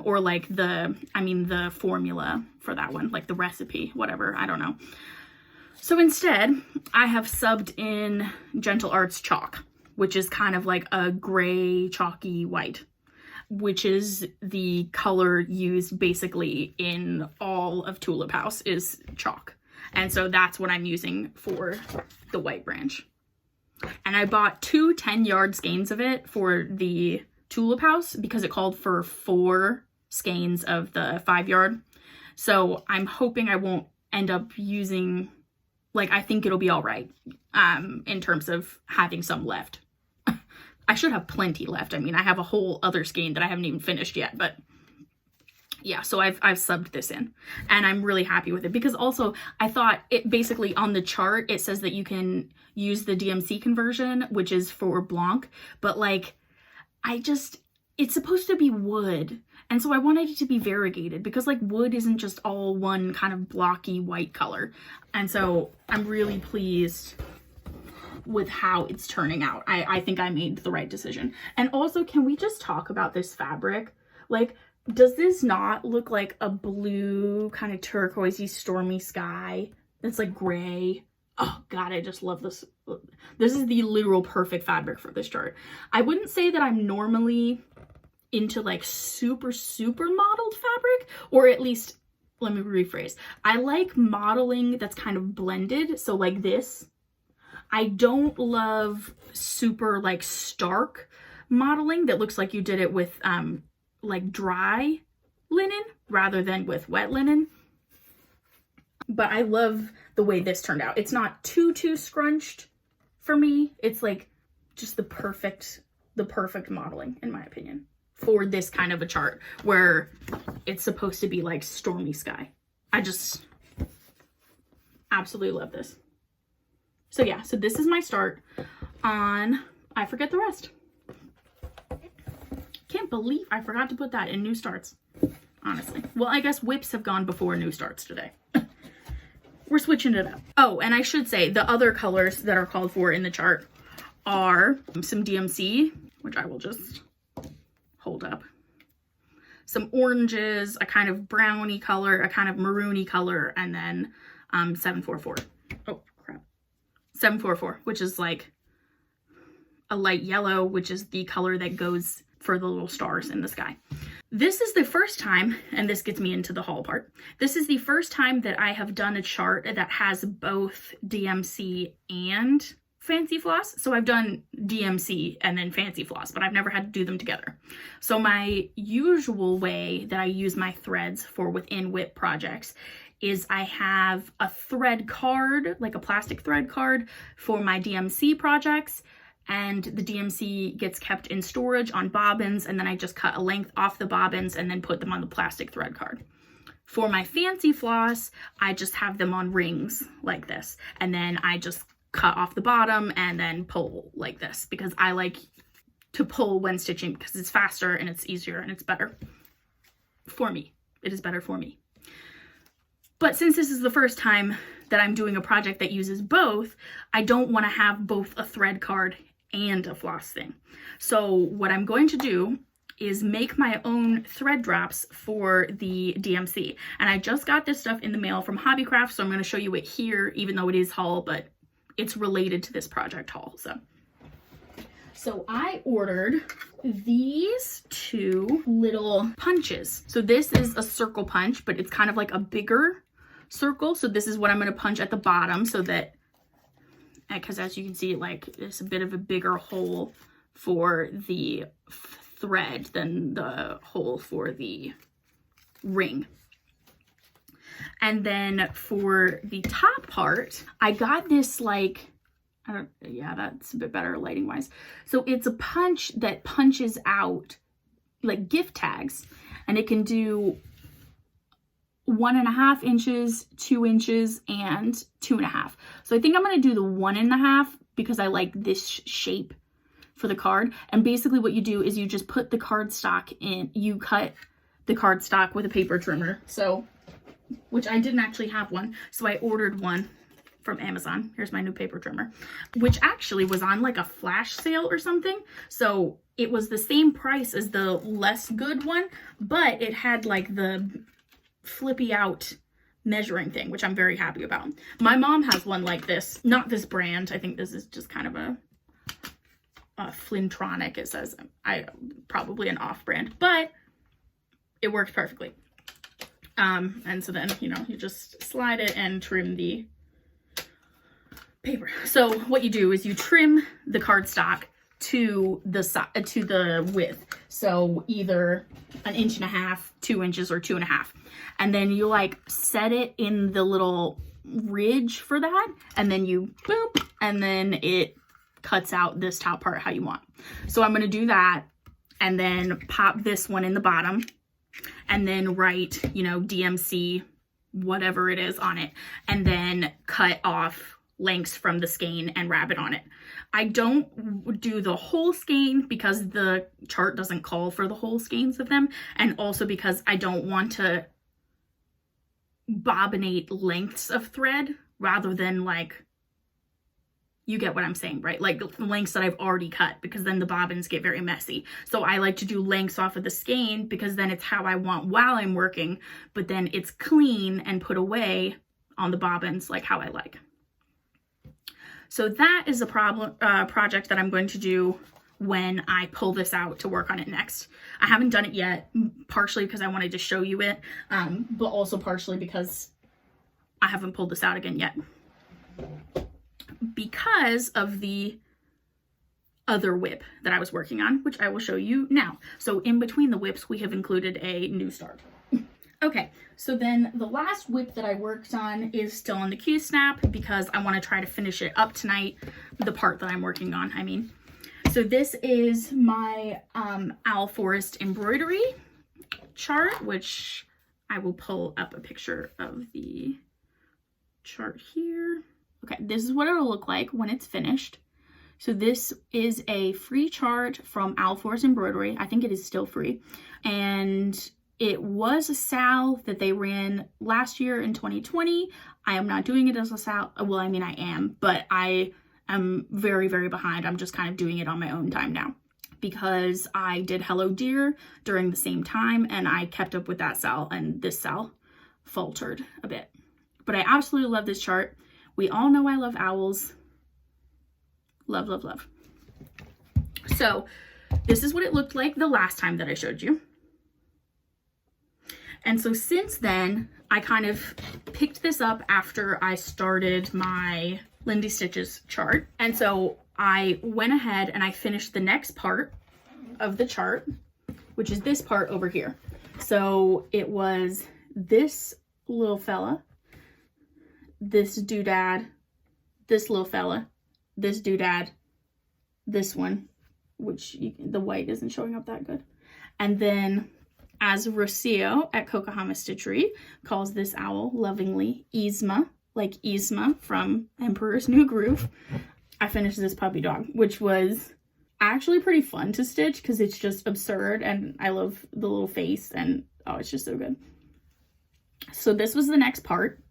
or like the formula for that one, like the recipe, whatever, I don't know. So instead, I have subbed in Gentle Arts Chalk, which is kind of like a gray chalky white, which is the color used basically in all of Tulip House is chalk. And so that's what I'm using for the white branch. And I bought 2 10-yard skeins of it for the Tulip House because it called for 4 skeins of the 5-yard. So I'm hoping I won't end up using, like, I think it'll be all right in terms of having some left. I should have plenty left. I mean, I have a whole other skein that I haven't even finished yet, but yeah, so I've subbed this in and I'm really happy with it because also I thought it basically on the chart, it says that you can use the DMC conversion, which is for Blanc, but like, it's supposed to be wood. And so I wanted it to be variegated because like wood isn't just all one kind of blocky white color. And so I'm really pleased with how it's turning out. I think I made the right decision. And also, can we just talk about this fabric? Like, does this not look like a blue kind of turquoisey stormy sky that's like gray? Oh God, I just love this. This is the literal perfect fabric for this chart. I wouldn't say that I'm normally into like super modeled fabric, or at least, let me rephrase. I like modeling that's kind of blended. So like this. I don't love super like stark modeling that looks like you did it with like dry linen rather than with wet linen. But I love the way this turned out. It's not too scrunched for me. It's like just the perfect modeling, in my opinion, for this kind of a chart where it's supposed to be like stormy sky. I just absolutely love this. So yeah, so this is my start on, I forget the rest. Can't believe I forgot to put that in new starts, honestly. Well, I guess whips have gone before new starts today. We're switching it up. Oh, and I should say the other colors that are called for in the chart are some DMC, which I will just hold up. Some oranges, a kind of browny color, a kind of maroony color, and then 744. Oh, crap. 744, which is like a light yellow, which is the color that goes for the little stars in the sky. This is the first time, and this gets me into the haul part. This is the first time that I have done a chart that has both DMC and fancy floss. So I've done DMC and then fancy floss, but I've never had to do them together. So my usual way that I use my threads for within WIP projects is I have a thread card, like a plastic thread card for my DMC projects, and the DMC gets kept in storage on bobbins, and then I just cut a length off the bobbins and then put them on the plastic thread card. For my fancy floss, I just have them on rings like this, and then I just cut off the bottom and then pull like this, because I like to pull when stitching because it's faster and it's easier and it's better for me. It is better for me. But since this is the first time that I'm doing a project that uses both, I don't want to have both a thread card and a floss thing. So what I'm going to do is make my own thread drops for the DMC. And I just got this stuff in the mail from Hobbycraft, so I'm going to show you it here, even though it is haul, but it's related to this project haul. So I ordered these two little punches. So this is a circle punch, but it's kind of like a bigger circle. So this is what I'm going to punch at the bottom, so that, because as you can see, like there's a bit of a bigger hole for the thread than the hole for the ring. And then for the top part, I got this like, yeah, that's a bit better lighting wise. So it's a punch that punches out like gift tags, and it can do 1.5 inches, 2 inches, and 2.5. So I think I'm going to do the 1.5 because I like this shape for the card. And basically what you do is you just put the cardstock in, you cut the cardstock with a paper trimmer. So, which I didn't actually have one. So I ordered one from Amazon. Here's my new paper trimmer, which actually was on like a flash sale or something. So it was the same price as the less good one, but it had like the flippy out measuring thing, which I'm very happy about. My mom has one like this, not this brand. I think this is just kind of a Flintronic, it says. Probably an off brand, but it works perfectly. And so then, you know, you just slide it and trim the paper. So what you do is you trim the cardstock to the width. So either 1.5 inches, 2 inches, or 2.5. And then you like set it in the little ridge for that. And then you boop, and then it cuts out this top part how you want. So I'm going to do that and then pop this one in the bottom and then write, you know, DMC, whatever it is on it, and then cut off lengths from the skein and wrap it on it. I don't do the whole skein because the chart doesn't call for the whole skeins of them, and also because I don't want to bobbinate lengths of thread rather than, like, you get what I'm saying, right? Like lengths that I've already cut, because then the bobbins get very messy. So I like to do lengths off of the skein because then it's how I want while I'm working, but then it's clean and put away on the bobbins like how I like. So that is a project that I'm going to do when I pull this out to work on it next. I haven't done it yet, partially because I wanted to show you it, but also partially because I haven't pulled this out again yet, because of the other whip that I was working on, which I will show you now. So in between the whips, we have included a new start. Okay, so then the last whip that I worked on is still on the Q-snap because I want to try to finish it up tonight, the part that I'm working on, I mean. So this is my Owl Forest embroidery chart, which I will pull up a picture of the chart here. Okay, this is what it'll look like when it's finished. So this is a free chart from Owl Forest Embroidery. I think it is still free. And it was a SAL that they ran last year in 2020. I am not doing it as a SAL. Well, I mean, I am, but I am very, very behind. I'm just kind of doing it on my own time now because I did Hello Deer during the same time and I kept up with that SAL, and this SAL faltered a bit. But I absolutely love this chart. We all know I love owls. Love, love, love. So this is what it looked like the last time that I showed you. And so since then, I kind of picked this up after I started my Lindy Stitches chart. And so I went ahead and I finished the next part of the chart, which is this part over here. So it was this little fella, this doodad, this little fella, this doodad, this one, which the white isn't showing up that good. And then, as Rocio at Kokahama Stitchery calls this owl lovingly, Yzma, like Yzma from Emperor's New Groove, I finished this puppy dog, which was actually pretty fun to stitch because it's just absurd and I love the little face and oh, it's just so good. So this was the next part.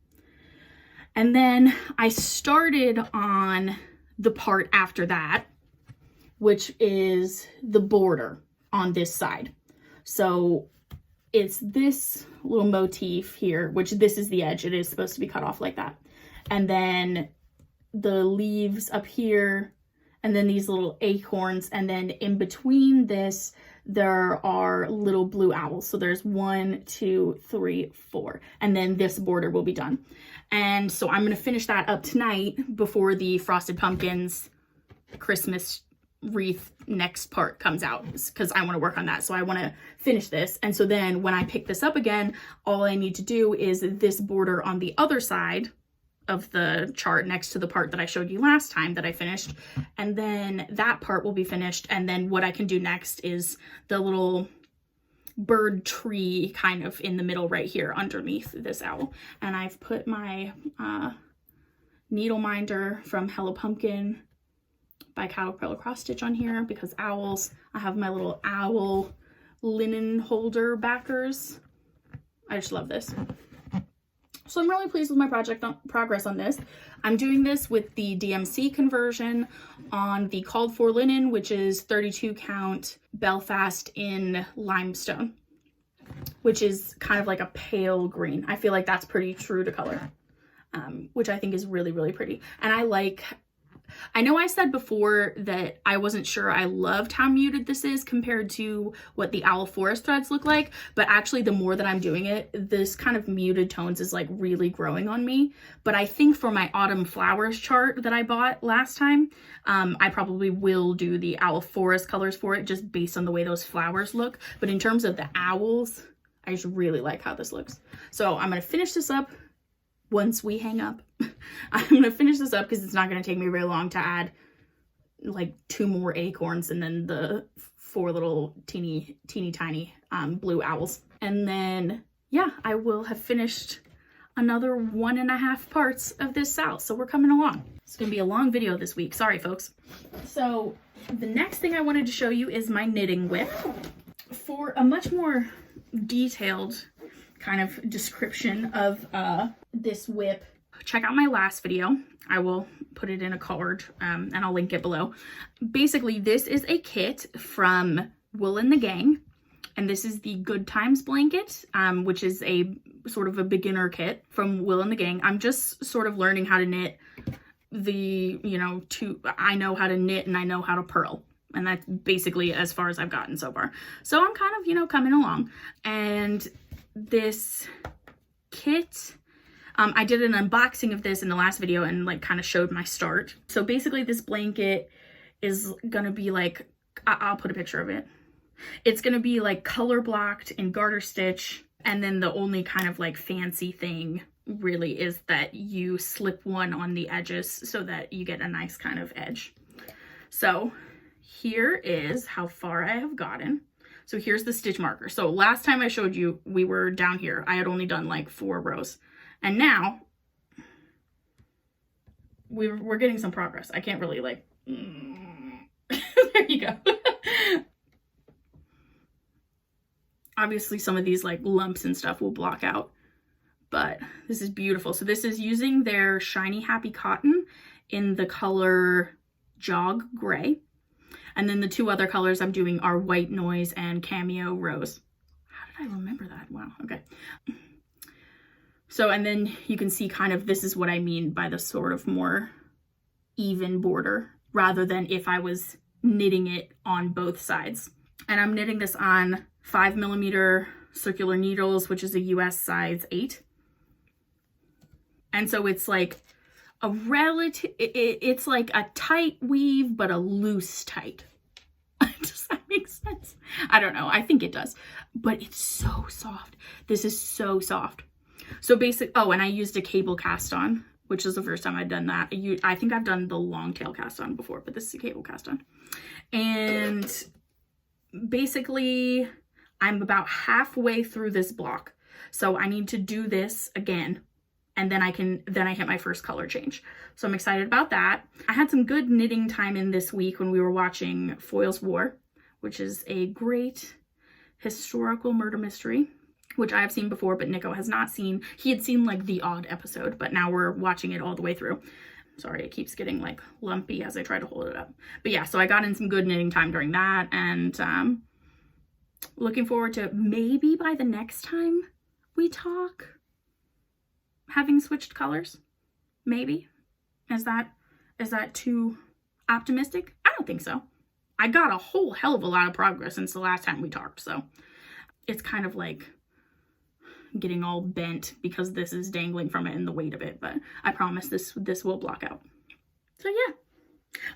And then I started on the part after that, which is the border on this side. So it's this little motif here, which this is the edge. It is supposed to be cut off like that. And then the leaves up here, and then these little acorns. And then in between this, there are little blue owls. So there's 1, 2, 3, 4. And then this border will be done. And so I'm going to finish that up tonight before the Frosted Pumpkins Christmas wreath next part comes out, because I want to work on that. So I want to finish this. And so then when I pick this up again, all I need to do is this border on the other side of the chart next to the part that I showed you last time that I finished. And then that part will be finished. And then what I can do next is the little bird tree kind of in the middle right here underneath this owl. And I've put my needle minder from Hello Pumpkin by Caterpillar Cross Stitch on here because owls. I have my little owl linen holder backers. I just love this. So I'm really pleased with my progress on this. I'm doing this with the DMC conversion on the called for linen, which is 32 count Belfast in limestone, which is kind of like a pale green. I feel like that's pretty true to color, which I think is really, really pretty. And I know I said before that I wasn't sure I loved how muted this is compared to what the Owl Forest threads look like, but actually the more that I'm doing it, this kind of muted tones is like really growing on me. But I think for my autumn flowers chart that I bought last time, I probably will do the Owl Forest colors for it just based on the way those flowers look. But in terms of the owls, I just really like how this looks. So I'm going to finish this up. Once we hang up, I'm going to finish this up because it's not going to take me very long to add like 2 more acorns and then the 4 little teeny tiny blue owls. And then, yeah, I will have finished another 1.5 parts of this SAL. So we're coming along. It's gonna be a long video this week. Sorry, folks. So the next thing I wanted to show you is my knitting whip. For a much more detailed kind of description of this whip, check out my last video. I will put it in a card and I'll link it below. Basically, this is a kit from Will and the Gang, and this is the Good Times blanket, which is a sort of a beginner kit from Will and the Gang. I'm just sort of learning how to knit I know how to knit and I know how to purl. And that's basically as far as I've gotten so far. So I'm kind of, coming along. And this kit, I did an unboxing of this in the last video and like kind of showed my start. So basically this blanket is gonna be like, I'll put a picture of it. It's gonna be like color blocked in garter stitch. And then the only kind of like fancy thing really is that you slip one on the edges so that you get a nice kind of edge. So here is how far I have gotten. So here's the stitch marker. So last time I showed you, we were down here. I had only done like 4 rows. And now we're getting some progress. I can't really like, there you go. Obviously some of these like lumps and stuff will block out, but this is beautiful. So this is using their Shiny Happy Cotton in the color Jog Gray. And then the 2 other colors I'm doing are White Noise and Cameo Rose. How did I remember that? Wow, okay. So, and then you can see kind of, this is what I mean by the sort of more even border, rather than if I was knitting it on both sides. And I'm knitting this on 5mm circular needles, which is a US size 8. And so it's like a relative, it's like a tight weave, but a loose tight. Does that make sense? I don't know. I think it does, but it's so soft. This is so soft. So basic, oh, and I used a cable cast on, which is the first time I've done that. I think I've done the long tail cast on before, but this is a cable cast on. And basically I'm about halfway through this block. So I need to do this again. And then I hit my first color change. So I'm excited about that. I had some good knitting time in this week when we were watching Foyle's War, which is a great historical murder mystery, which I have seen before, but Nico has not seen. He had seen like the odd episode, but now we're watching it all the way through. Sorry, it keeps getting like lumpy as I try to hold it up. But yeah, so I got in some good knitting time during that, and looking forward to maybe by the next time we talk, having switched colors. Maybe. Is that too optimistic? I don't think so. I got a whole hell of a lot of progress since the last time we talked, so it's kind of like getting all bent because this is dangling from it in the weight of it, but I promise this will block out. So yeah.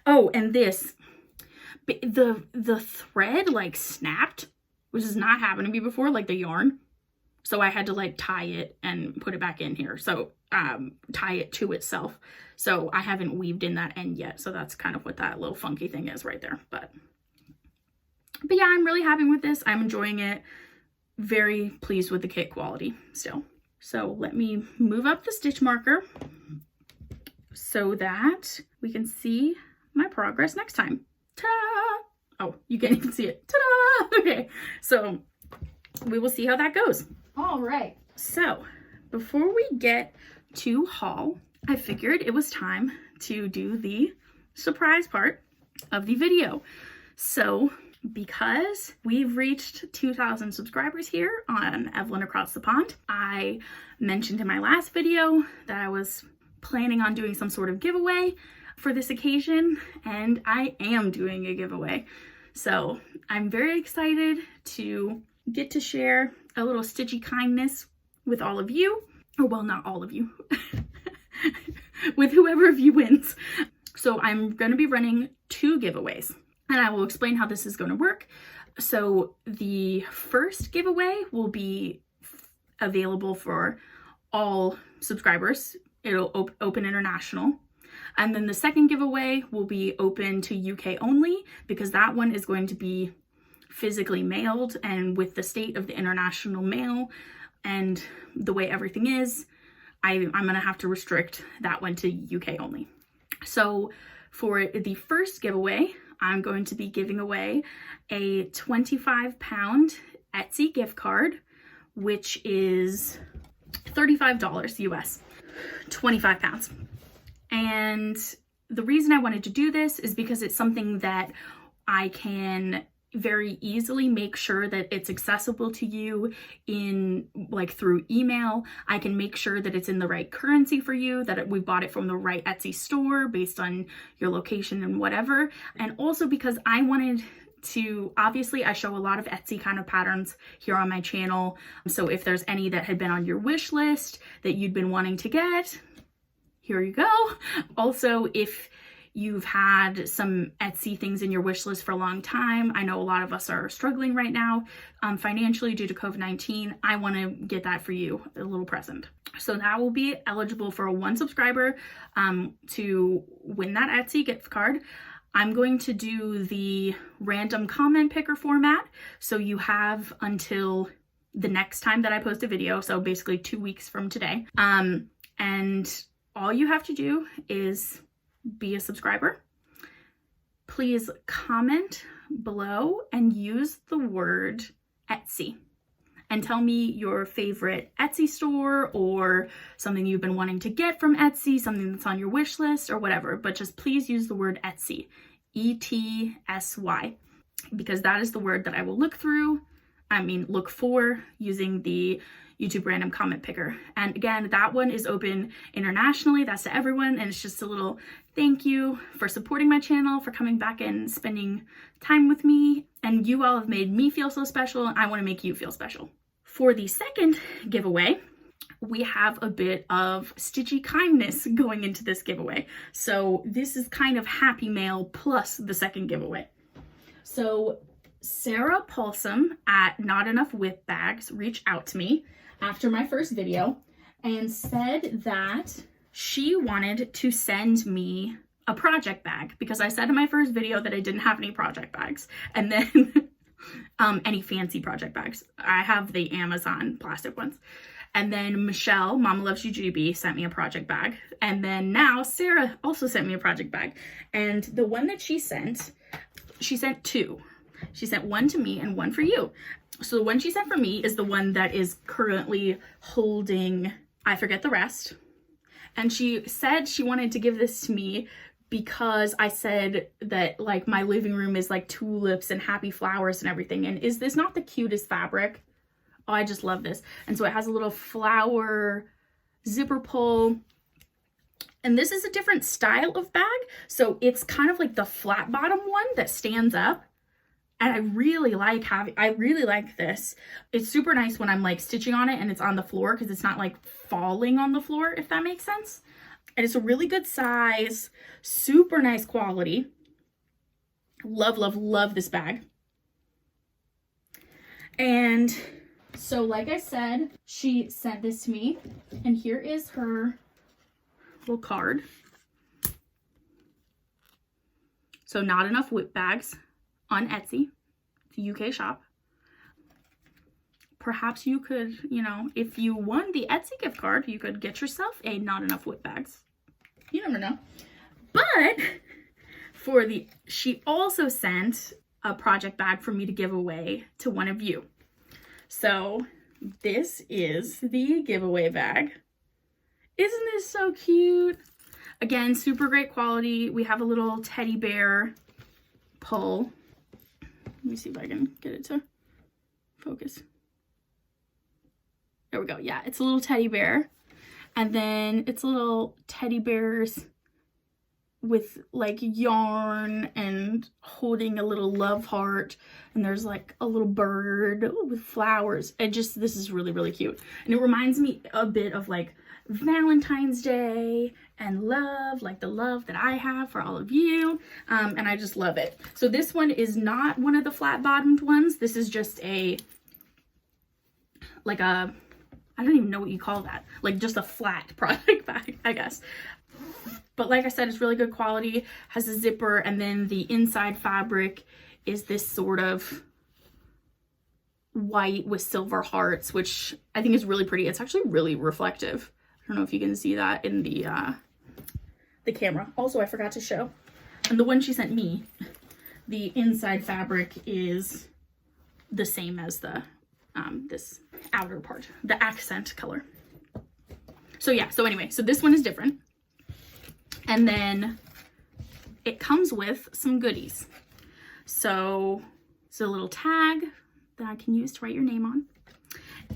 Oh, and this, the thread like snapped, which has not happened to me before, like the yarn. So I had to like tie it and put it back in here. So tie it to itself. So I haven't weaved in that end yet. So that's kind of what that little funky thing is right there. But yeah, I'm really happy with this. I'm enjoying it. Very pleased with the kit quality still. So let me move up the stitch marker so that we can see my progress next time. Ta-da! Oh, you can't even see it. Ta-da! Okay, so we will see how that goes. All right, so before we get to haul, I figured it was time to do the surprise part of the video. So because we've reached 2,000 subscribers here on Evelyn Across the Pond, I mentioned in my last video that I was planning on doing some sort of giveaway for this occasion, and I am doing a giveaway. So I'm very excited to get to share a little stitchy kindness with all of you, or well, not all of you, with whoever of you wins. So I'm going to be running 2 giveaways, and I will explain how this is going to work. So the first giveaway will be available for all subscribers. It'll open international. And then the second giveaway will be open to UK only, because that one is going to be physically mailed, and with the state of the international mail and the way everything is, I'm gonna have to restrict that one to UK only. So for the first giveaway, I'm going to be giving away a 25-pound Etsy gift card, which is $35 US, 25 pounds. And the reason I wanted to do this is because it's something that I can very easily make sure that it's accessible to you in like through email. I can make sure that it's in the right currency for you, that we bought it from the right Etsy store based on your location and whatever. And also because I wanted to, obviously I show a lot of Etsy kind of patterns here on my channel. So if there's any that had been on your wish list that you'd been wanting to get, here you go. Also, if you've had some Etsy things in your wish list for a long time, I know a lot of us are struggling right now financially due to COVID-19. I want to get that for you, a little present. So that will be eligible for a 1 subscriber to win that Etsy gift card. I'm going to do the random comment picker format. So you have until the next time that I post a video. So basically 2 weeks from today. And all you have to do is be a subscriber. Please comment below and use the word Etsy and tell me your favorite Etsy store or something you've been wanting to get from Etsy, something that's on your wish list or whatever, but just please use the word Etsy, ETSY, because that is the word that I will look for using the YouTube random comment picker. And again, that one is open internationally. That's to everyone. And it's just a little thank you for supporting my channel, for coming back and spending time with me. And you all have made me feel so special, and I want to make you feel special. For the second giveaway, we have a bit of stitchy kindness going into this giveaway. So this is kind of happy mail plus the second giveaway. So Sarah Paulson at Not Enough Whip Bags reached out to me after my first video and said that she wanted to send me a project bag because I said in my first video that I didn't have any project bags, and then any fancy project bags. I have the Amazon plastic ones. And then Michelle, Mama Loves You GB, sent me a project bag. And then now Sarah also sent me a project bag. And the one that she sent 2. She sent one to me and one for you. So the one she sent for me is the one that is currently holding, I forget the rest. And she said she wanted to give this to me because I said that like my living room is like tulips and happy flowers and everything. And is this not the cutest fabric? Oh, I just love this. And so it has a little flower zipper pull. And this is a different style of bag. So it's kind of like the flat bottom one that stands up. And I really like this. It's super nice when I'm like stitching on it and it's on the floor because it's not like falling on the floor, if that makes sense. And it's a really good size, super nice quality. Love, love, love this bag. And so like I said, she sent this to me, and here is her little card. So Not Enough Whip Bags on Etsy, the UK shop. Perhaps you could, if you won the Etsy gift card, you could get yourself a Not Enough Whip Bags. You never know. But she also sent a project bag for me to give away to one of you. So this is the giveaway bag. Isn't this so cute? Again, super great quality. We have a little teddy bear pull. Let me see if I can get it to focus. There we go. Yeah, it's a little teddy bear. And then it's little teddy bears with like yarn and holding a little love heart. And there's like a little bird with flowers. This is really, really cute. And it reminds me a bit of like Valentine's Day and love, like the love that I have for all of you. And I just love it. So this one is not one of the flat bottomed ones. This is just I don't even know what you call that. Like just a flat project bag, I guess. But like I said, it's really good quality, has a zipper, and then the inside fabric is this sort of white with silver hearts, which I think is really pretty. It's actually really reflective. I don't know if you can see that in the the camera. Also, I forgot to show. And the one she sent me, the inside fabric is the same as the this outer part, the accent color. So yeah, so anyway, so this one is different. And then it comes with some goodies. So it's a little tag that I can use to write your name on.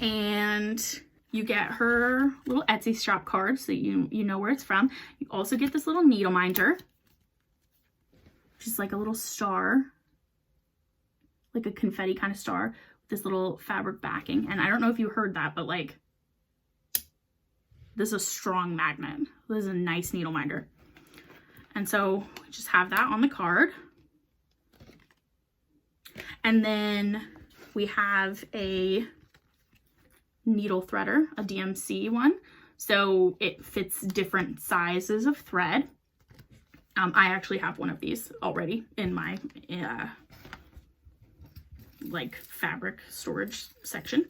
And you get her little Etsy shop card so that you know where it's from. You also get this little needle minder, which is like a little star, like a confetti kind of star with this little fabric backing. And I don't know if you heard that, but like, this is a strong magnet. This is a nice needle minder. And so just have that on the card. And then we have a needle threader, a DMC one. So it fits different sizes of thread. I actually have one of these already in my like fabric storage section.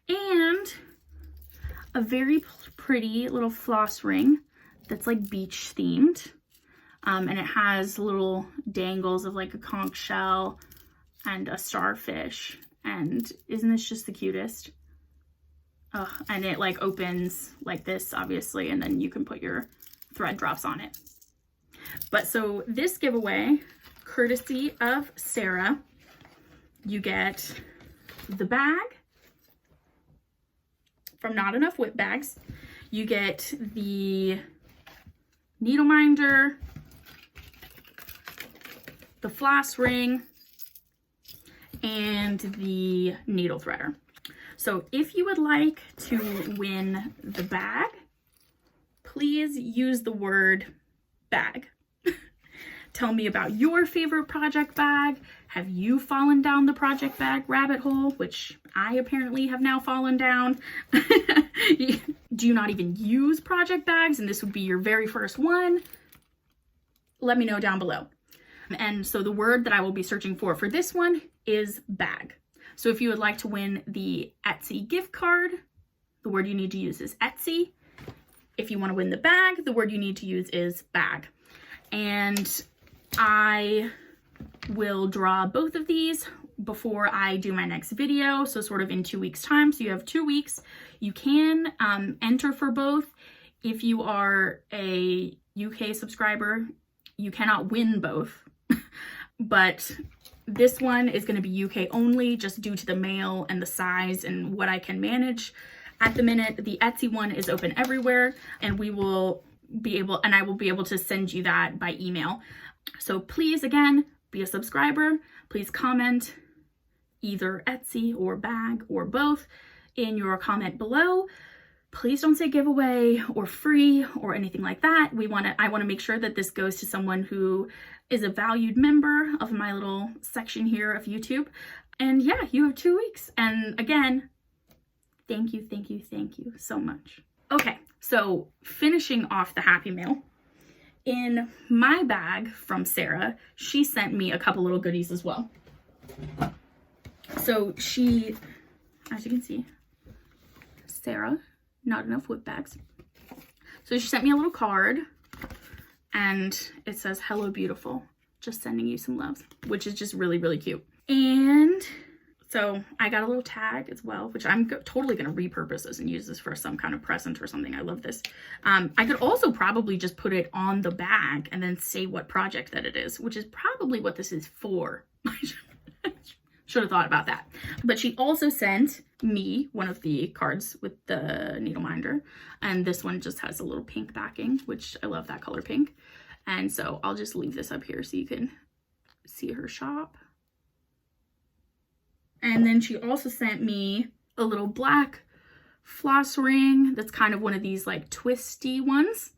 And a very pretty little floss ring that's like beach themed. And it has little dangles of like a conch shell and a starfish. And isn't this just the cutest? And it like opens like this, obviously, and then you can put your thread drops on it. But so this giveaway, courtesy of Sarah, you get the bag from Not Enough Whip Bags. You get the needle minder, the floss ring, and the needle threader. So if you would like to win the bag, please use the word bag. Tell me about your favorite project bag. Have you fallen down the project bag rabbit hole, which I apparently have now fallen down? Do you not even use project bags and this would be your very first one? Let me know down below. And so the word that I will be searching for this one is bag. So if you would like to win the Etsy gift card, the word you need to use is Etsy. If you want to win the bag, the word you need to use is bag. And I will draw both of these before I do my next video, so sort of in 2 weeks' time. So you have 2 weeks. You can enter for both. If you are a UK subscriber, you cannot win both. But this one is going to be UK only, just due to the mail and the size and what I can manage at the minute. The Etsy one is open everywhere, and I will be able to send you that by email. So please, again, be a subscriber. Please comment either Etsy or bag or both in your comment below. Please don't say giveaway or free or anything like that. I want to make sure that this goes to someone who is a valued member of my little section here of YouTube. And yeah, you have 2 weeks. And again, thank you so much. Okay, so finishing off the Happy Mail. In my bag from Sarah, she sent me a couple little goodies as well. So she, as you can see, Sarah, Not Enough Whip Bags. So she sent me a little card and it says, "Hello, beautiful. Just sending you some love," which is just really, really cute. And so I got a little tag as well, which I'm totally going to repurpose this and use this for some kind of present or something. I love this. I could also probably just put it on the bag and then say what project that it is, which is probably what this is for. Should have thought about that. But she also sent me one of the cards with the needle minder, and this one just has a little pink backing, which I love that color pink. And so I'll just leave this up here so you can see her shop. And then she also sent me a little black floss ring that's kind of one of these like twisty ones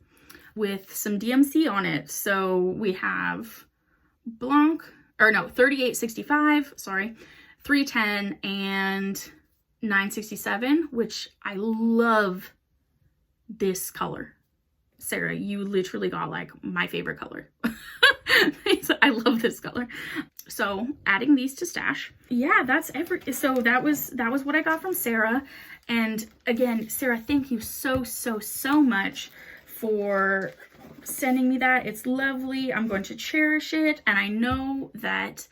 with some DMC on it. So we have 3865, sorry, 310 and 967, which I love this color. Sarah, you literally got like my favorite color. I love this color. So adding these to stash. Yeah, that's so that was what I got from Sarah. And again, Sarah, thank you so much for sending me that. It's lovely. I'm going to cherish it. And I know that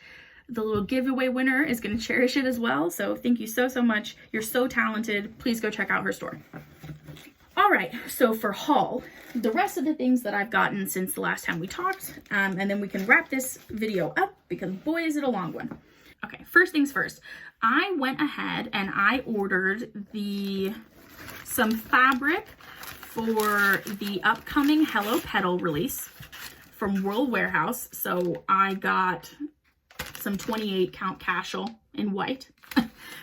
the little giveaway winner is going to cherish it as well. So thank you so, so much. You're so talented. Please go check out her store. All right, so for haul, the rest of the things that I've gotten since the last time we talked, and then we can wrap this video up because boy, is it a long one. Okay, first things first, I went ahead and I ordered some fabric for the upcoming Hello Petal release from World Warehouse. So I got some 28 count casual in white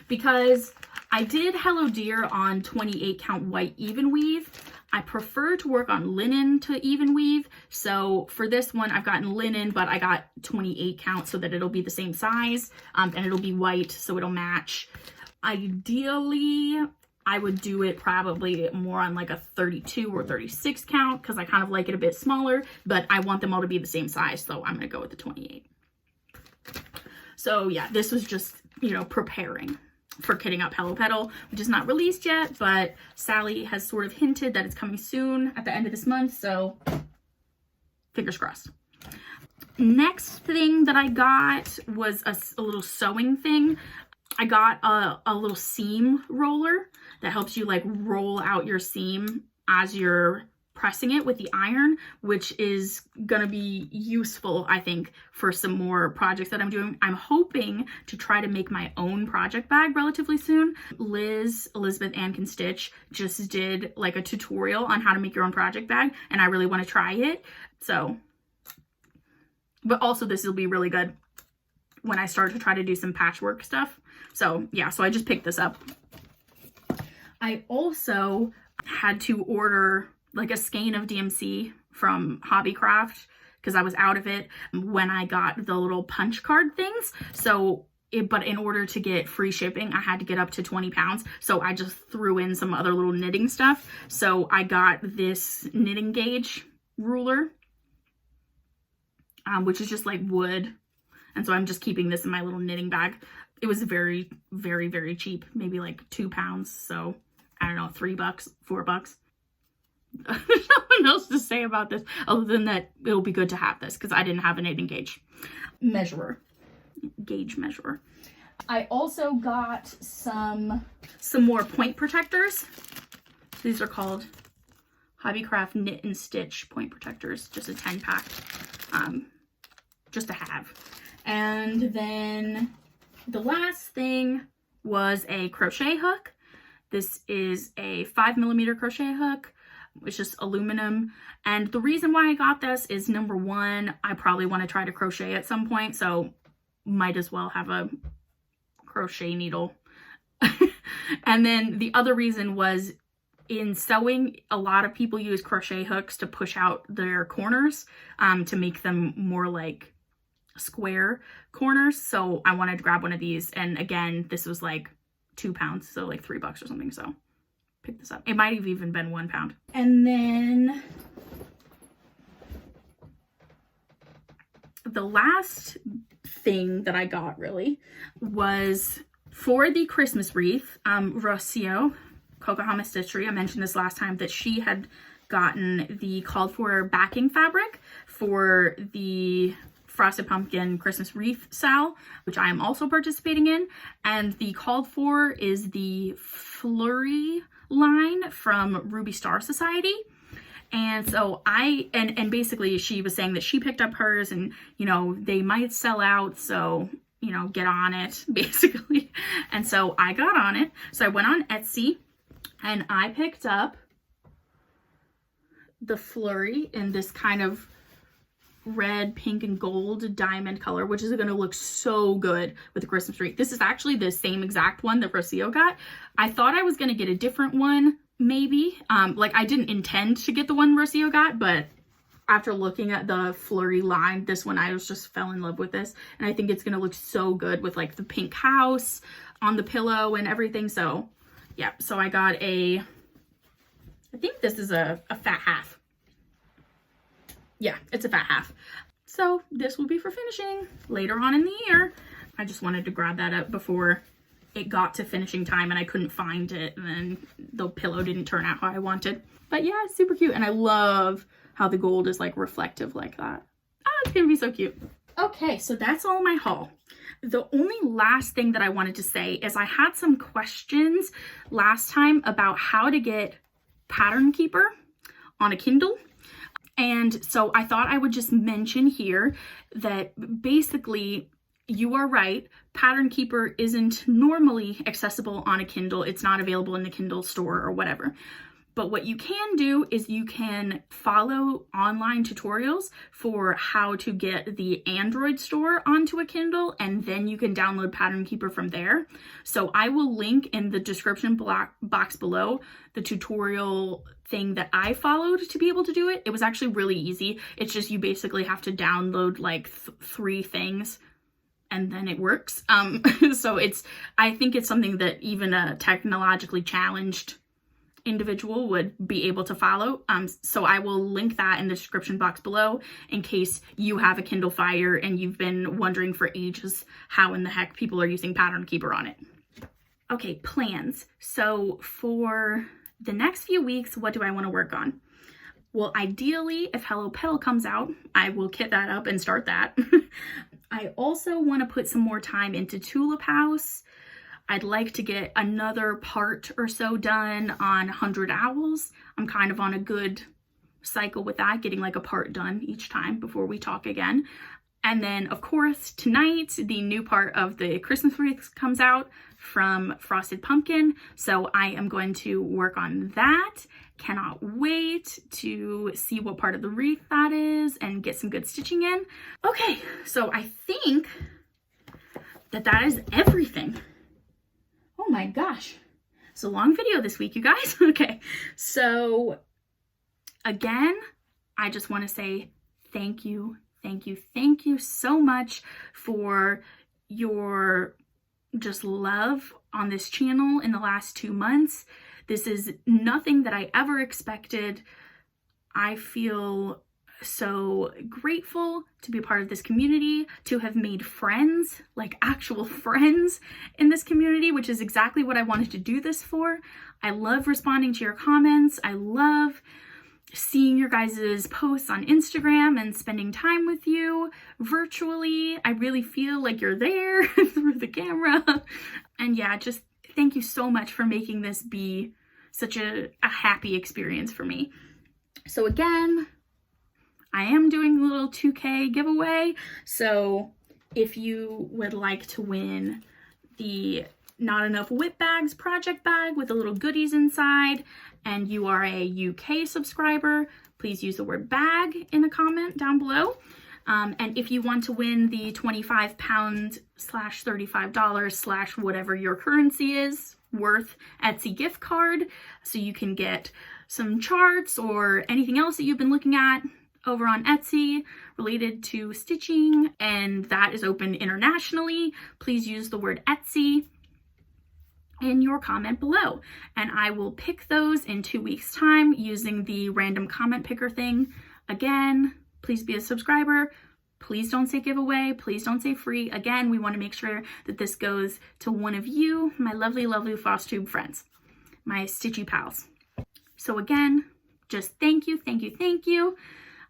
because I did Hello Deer on 28 count white even weave. I prefer to work on linen to even weave. So for this one, I've gotten linen, but I got 28 count so that it'll be the same size, and it'll be white so it'll match. Ideally, I would do it probably more on like a 32 or 36 count because I kind of like it a bit smaller, but I want them all to be the same size. So I'm going to go with the 28. So yeah, this was just, you know, preparing for kitting up Hello Petal, which is not released yet, but Sally has sort of hinted that it's coming soon at the end of this month, so fingers crossed. Next thing that I got was a little sewing thing. I got a little seam roller that helps you like roll out your seam as you're pressing it with the iron, which is gonna be useful, I think, for some more projects that I'm doing. I'm hoping to try to make my own project bag relatively soon. Elizabeth Ann Can Stitch just did like a tutorial on how to make your own project bag, and I really want to try it. So, but also this will be really good when I start to try to do some patchwork stuff. So yeah, so I just picked this up. I also had to order like a skein of DMC from Hobbycraft because I was out of it when I got the little punch card things. So, but in order to get free shipping, I had to get up to 20 pounds. So I just threw in some other little knitting stuff. So I got this knitting gauge ruler, which is just like wood. And so I'm just keeping this in my little knitting bag. It was very, very, very cheap, maybe like 2 pounds. So I don't know, $3, $4. There's nothing else to say about this other than that it'll be good to have this because I didn't have a knitting gauge measurer. I also got some more point protectors. These are called Hobbycraft Knit and Stitch point protectors, just a 10 pack, just to have. And then the last thing was a crochet hook. This is a 5mm crochet hook. It's just aluminum. And the reason why I got this is, number one, I probably want to try to crochet at some point, so might as well have a crochet needle. And then the other reason was, in sewing, a lot of people use crochet hooks to push out their corners, to make them more like square corners. So I wanted to grab one of these, and again, this was like 2 pounds, so like $3 or something. So pick this up. It might have even been 1 pound. And then the last thing that I got really was for the Christmas wreath. Rocio, Kokahama Stitchery, I mentioned this last time, that she had gotten the called for backing fabric for the Frosted Pumpkin Christmas wreath sale, which I am also participating in. And the called for is the Flurry line from Ruby Star Society. And so and basically she was saying that she picked up hers and, you know, they might sell out, so, you know, get on it, basically. And so I got on it. So I went on Etsy and I picked up the Flurry in this kind of red, pink, and gold diamond color, which is going to look so good with the Christmas tree. This is actually the same exact one that Rocio got. I thought I was going to get a different one, maybe. Like, I didn't intend to get the one Rocio got, but after looking at the Flurry line, this one, I just fell in love with this. And I think it's going to look so good with like the pink house on the pillow and everything. So yeah, so I got I think this is a fat half. Yeah, it's a fat half. So this will be for finishing later on in the year. I just wanted to grab that up before it got to finishing time and I couldn't find it, and then the pillow didn't turn out how I wanted. But yeah, it's super cute, and I love how the gold is like reflective like that. Oh, it's gonna be so cute. Okay, so that's all my haul. The only last thing that I wanted to say is I had some questions last time about how to get Pattern Keeper on a Kindle. And so I thought I would just mention here that basically you are right. Pattern Keeper isn't normally accessible on a Kindle. It's not available in the Kindle store or whatever. But what you can do is you can follow online tutorials for how to get the Android store onto a Kindle, and then you can download Pattern Keeper from there. So I will link in the description box below the tutorial thing that I followed to be able to do it. It was actually really easy. It's just you basically have to download like 3 things and then it works. So I think it's something that even a technologically challenged individual would be able to follow. So I will link that in the description box below in case you have a Kindle Fire and you've been wondering for ages how in the heck people are using Pattern Keeper on it. Okay, plans. So for the next few weeks, what do I want to work on? Well, ideally, if Hello Petal comes out, I will kit that up and start that. I also want to put some more time into Tulip House. I'd like to get another part or so done on 100 Owls. I'm kind of on a good cycle with that, getting like a part done each time before we talk again. And then, of course, tonight, the new part of the Christmas wreath comes out from Frosted Pumpkin. So I am going to work on that. Cannot wait to see what part of the wreath that is and get some good stitching in. Okay, so I think that is everything. Oh my gosh, it's a long video this week, you guys. Okay, so again, I just want to say thank you so much for your just love on this channel in the last 2 months. This is nothing that I ever expected. I feel so grateful to be a part of this community, to have made friends, like actual friends in this community, which is exactly what I wanted to do this for. I love responding to your comments. I love seeing your guys' posts on Instagram and spending time with you virtually. I really feel like you're there through the camera. And yeah, just thank you so much for making this be such a happy experience for me. So again, I am doing a little 2K giveaway. So if you would like to win the Not Enough Whip Bags project bag with the little goodies inside, and you are a UK subscriber, please use the word bag in the comment down below. And if you want to win the £25/$35/ whatever your currency is worth Etsy gift card, so you can get some charts or anything else that you've been looking at over on Etsy related to stitching, and that is open internationally, please use the word Etsy in your comment below, and I will pick those in 2 weeks time using the random comment picker thing. Again, please be a subscriber. Please don't say giveaway. Please don't say free. Again, we want to make sure that this goes to one of you, my lovely Flosstube friends, my stitchy pals. So again, just thank you.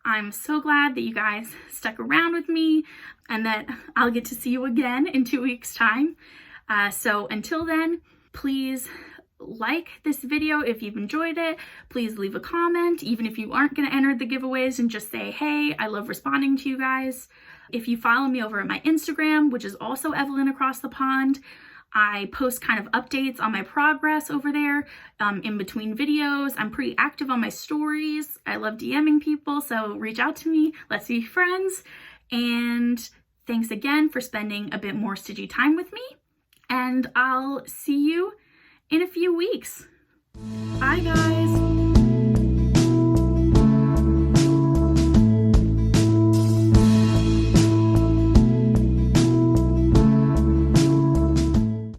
I'm so glad that you guys stuck around with me and that I'll get to see you again in 2 weeks time. So until then, please like this video if you've enjoyed it. Please leave a comment, even if you aren't going to enter the giveaways, and just say, hey, I love responding to you guys. If you follow me over at my Instagram, which is also Evelyn Across the Pond, I post kind of updates on my progress over there in between videos. I'm pretty active on my stories. I love DMing people, so reach out to me. Let's be friends. And thanks again for spending a bit more stitchy time with me. And I'll see you in a few weeks. Bye, guys.